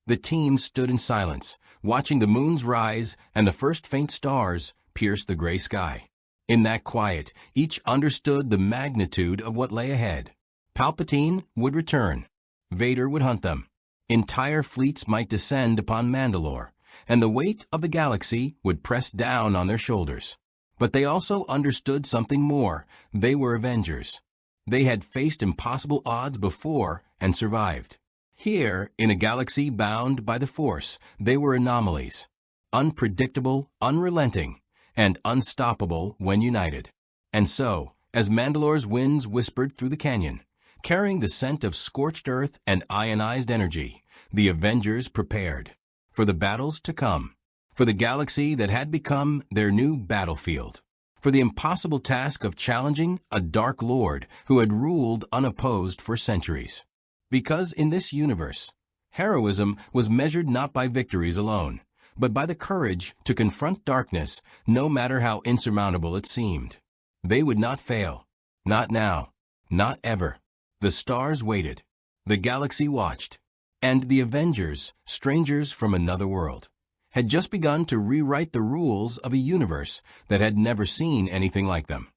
A: The team stood in silence, watching the moon's rise and the first faint stars pierce the gray sky. In that quiet, each understood the magnitude of what lay ahead. Palpatine would return. Vader would hunt them. Entire fleets might descend upon Mandalore, and the weight of the galaxy would press down on their shoulders. But they also understood something more. They were Avengers. They had faced impossible odds before and survived. Here, in a galaxy bound by the Force, they were anomalies. Unpredictable, unrelenting, and unstoppable when united. And so, as Mandalore's winds whispered through the canyon, carrying the scent of scorched earth and ionized energy, the Avengers prepared for the battles to come, for the galaxy that had become their new battlefield, for the impossible task of challenging a Dark Lord who had ruled unopposed for centuries. Because in this universe, heroism was measured not by victories alone, but by the courage to confront darkness, no matter how insurmountable it seemed. They would not fail. Not now. Not ever. The stars waited. The galaxy watched. And the Avengers, strangers from another world, had just begun to rewrite the rules of a universe that had never seen anything like them.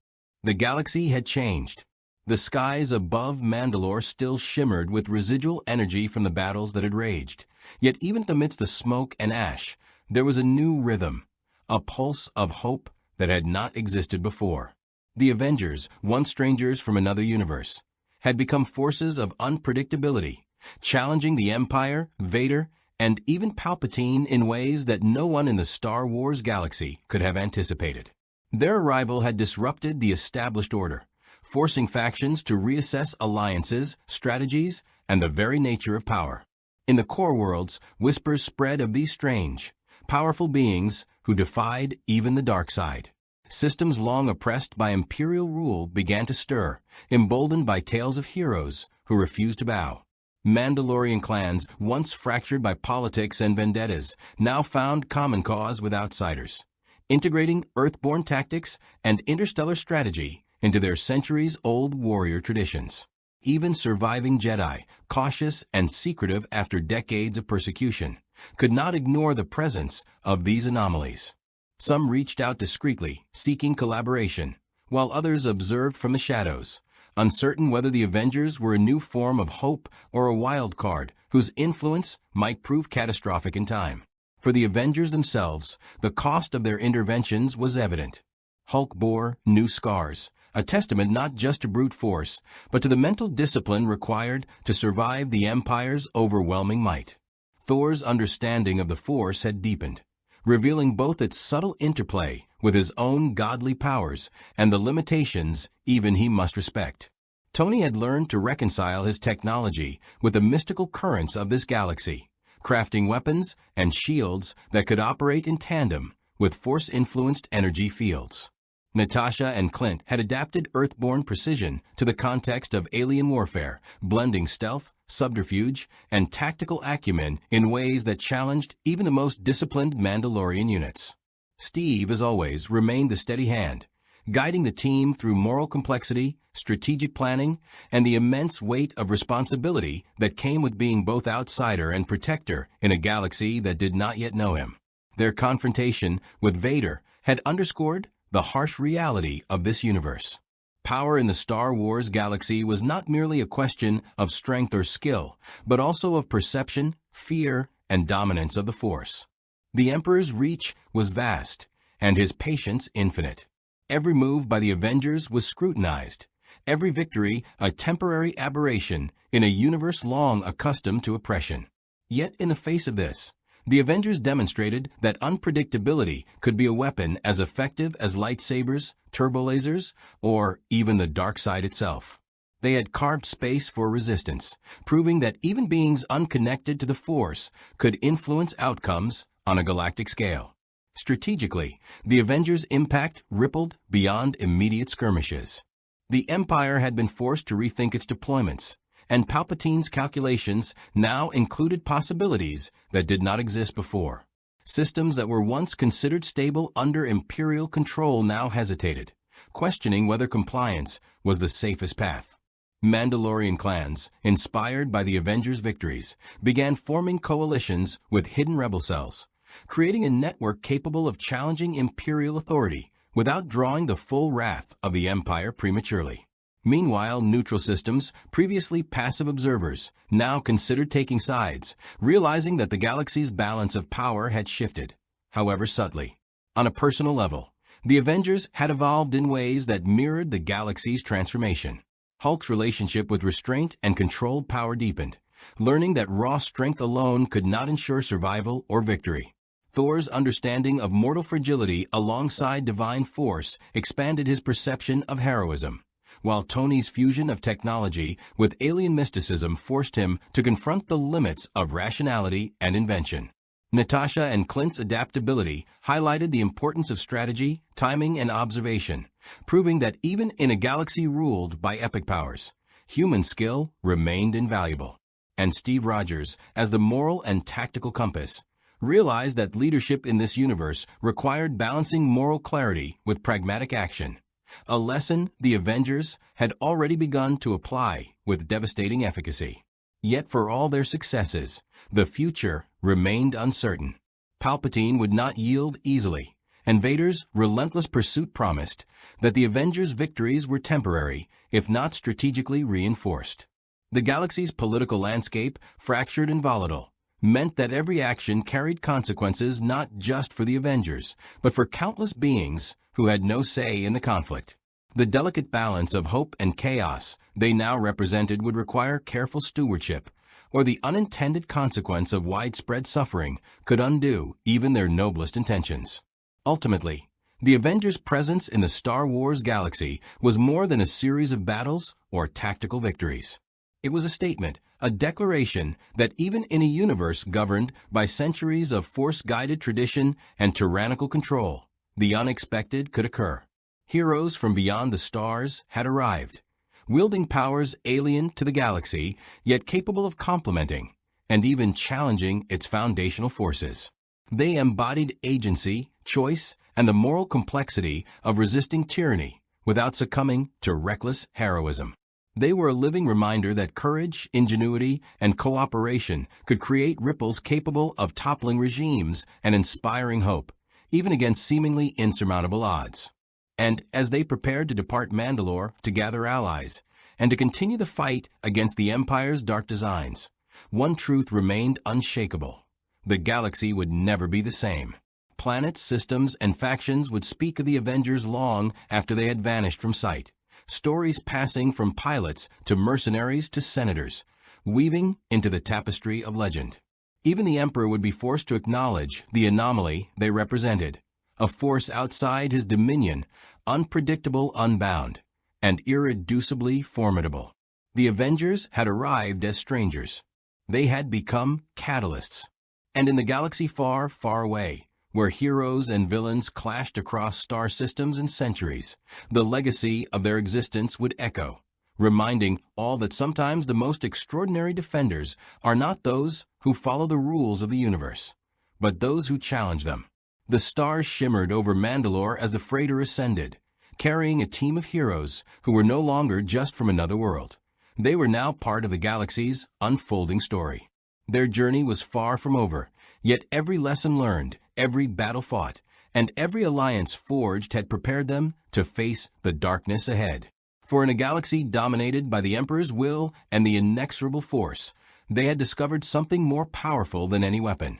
A: The galaxy had changed. The skies above Mandalore still shimmered with residual energy from the battles that had raged. Yet even amidst the smoke and ash, there was a new rhythm, a pulse of hope that had not existed before. The Avengers, once strangers from another universe, had become forces of unpredictability, challenging the Empire, Vader, and even Palpatine in ways that no one in the Star Wars galaxy could have anticipated. Their arrival had disrupted the established order, forcing factions to reassess alliances, strategies, and the very nature of power. In the core worlds, whispers spread of these strange, powerful beings who defied even the dark side. Systems long oppressed by imperial rule began to stir, emboldened by tales of heroes who refused to bow. Mandalorian clans, once fractured by politics and vendettas, now found common cause with outsiders, integrating Earthborn tactics and interstellar strategy into their centuries-old warrior traditions. Even surviving Jedi, cautious and secretive after decades of persecution, could not ignore the presence of these anomalies. Some reached out discreetly, seeking collaboration, while others observed from the shadows, uncertain whether the Avengers were a new form of hope or a wild card whose influence might prove catastrophic in time. For the Avengers themselves, the cost of their interventions was evident. Hulk bore new scars, a testament not just to brute force, but to the mental discipline required to survive the Empire's overwhelming might. Thor's understanding of the Force had deepened, revealing both its subtle interplay with his own godly powers and the limitations even he must respect. Tony had learned to reconcile his technology with the mystical currents of this galaxy, crafting weapons and shields that could operate in tandem with Force-influenced energy fields. Natasha and Clint had adapted Earthborn precision to the context of alien warfare, blending stealth, subterfuge, and tactical acumen in ways that challenged even the most disciplined Mandalorian units. Steve, as always, remained the steady hand, guiding the team through moral complexity, strategic planning, and the immense weight of responsibility that came with being both outsider and protector in a galaxy that did not yet know him. Their confrontation with Vader had underscored the harsh reality of this universe. Power in the Star Wars galaxy was not merely a question of strength or skill, but also of perception, fear, and dominance of the Force. The Emperor's reach was vast, and his patience infinite. Every move by the Avengers was scrutinized, every victory a temporary aberration in a universe long accustomed to oppression. Yet in the face of this, The Avengers demonstrated that unpredictability could be a weapon as effective as lightsabers, turbolasers, or even the dark side itself. They had carved space for resistance, proving that even beings unconnected to the Force could influence outcomes on a galactic scale. Strategically, the Avengers' impact rippled beyond immediate skirmishes. The Empire had been forced to rethink its deployments, and Palpatine's calculations now included possibilities that did not exist before. Systems that were once considered stable under Imperial control now hesitated, questioning whether compliance was the safest path. Mandalorian clans, inspired by the Avengers' victories, began forming coalitions with hidden rebel cells, creating a network capable of challenging Imperial authority without drawing the full wrath of the Empire prematurely. Meanwhile, neutral systems, previously passive observers, now considered taking sides, realizing that the galaxy's balance of power had shifted, however subtly. On a personal level, the Avengers had evolved in ways that mirrored the galaxy's transformation. Hulk's relationship with restraint and controlled power deepened, learning that raw strength alone could not ensure survival or victory. Thor's understanding of mortal fragility alongside divine force expanded his perception of heroism, while Tony's fusion of technology with alien mysticism forced him to confront the limits of rationality and invention. Natasha and Clint's adaptability highlighted the importance of strategy, timing, and observation, proving that even in a galaxy ruled by epic powers, human skill remained invaluable. And Steve Rogers, as the moral and tactical compass, realized that leadership in this universe required balancing moral clarity with pragmatic action, a lesson the Avengers had already begun to apply with devastating efficacy. Yet for all their successes, the future remained uncertain. Palpatine would not yield easily, and Vader's relentless pursuit promised that the Avengers' victories were temporary, if not strategically reinforced. The galaxy's political landscape, fractured and volatile, meant that every action carried consequences not just for the Avengers, but for countless beings who had no say in the conflict. The delicate balance of hope and chaos they now represented would require careful stewardship, or the unintended consequence of widespread suffering could undo even their noblest intentions. Ultimately, the Avengers' presence in the Star Wars galaxy was more than a series of battles or tactical victories. It was a statement, a declaration that even in a universe governed by centuries of Force-guided tradition and tyrannical control, the unexpected could occur. Heroes from beyond the stars had arrived, wielding powers alien to the galaxy, yet capable of complementing and even challenging its foundational forces. They embodied agency, choice, and the moral complexity of resisting tyranny without succumbing to reckless heroism. They were a living reminder that courage, ingenuity, and cooperation could create ripples capable of toppling regimes and inspiring hope, even against seemingly insurmountable odds. And as they prepared to depart Mandalore to gather allies and to continue the fight against the Empire's dark designs, one truth remained unshakable. The galaxy would never be the same. Planets, systems, and factions would speak of the Avengers long after they had vanished from sight, stories passing from pilots to mercenaries to senators, weaving into the tapestry of legend. Even the Emperor would be forced to acknowledge the anomaly they represented, a force outside his dominion, unpredictable, unbound, and irreducibly formidable. The Avengers had arrived as strangers. They had become catalysts. And in the galaxy far, far away, where heroes and villains clashed across star systems and centuries, the legacy of their existence would echo, reminding all that sometimes the most extraordinary defenders are not those who follow the rules of the universe, but those who challenge them. The stars shimmered over Mandalore as the freighter ascended, carrying a team of heroes who were no longer just from another world. They were now part of the galaxy's unfolding story. Their journey was far from over, yet every lesson learned, every battle fought, and every alliance forged had prepared them to face the darkness ahead. For in a galaxy dominated by the Emperor's will and the inexorable Force, they had discovered something more powerful than any weapon: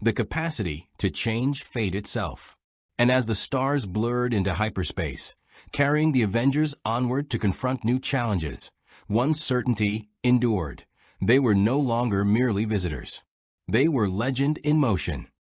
A: the capacity to change fate itself. And as the stars blurred into hyperspace, carrying the Avengers onward to confront new challenges, one certainty endured: they were no longer merely visitors. They were legend in motion.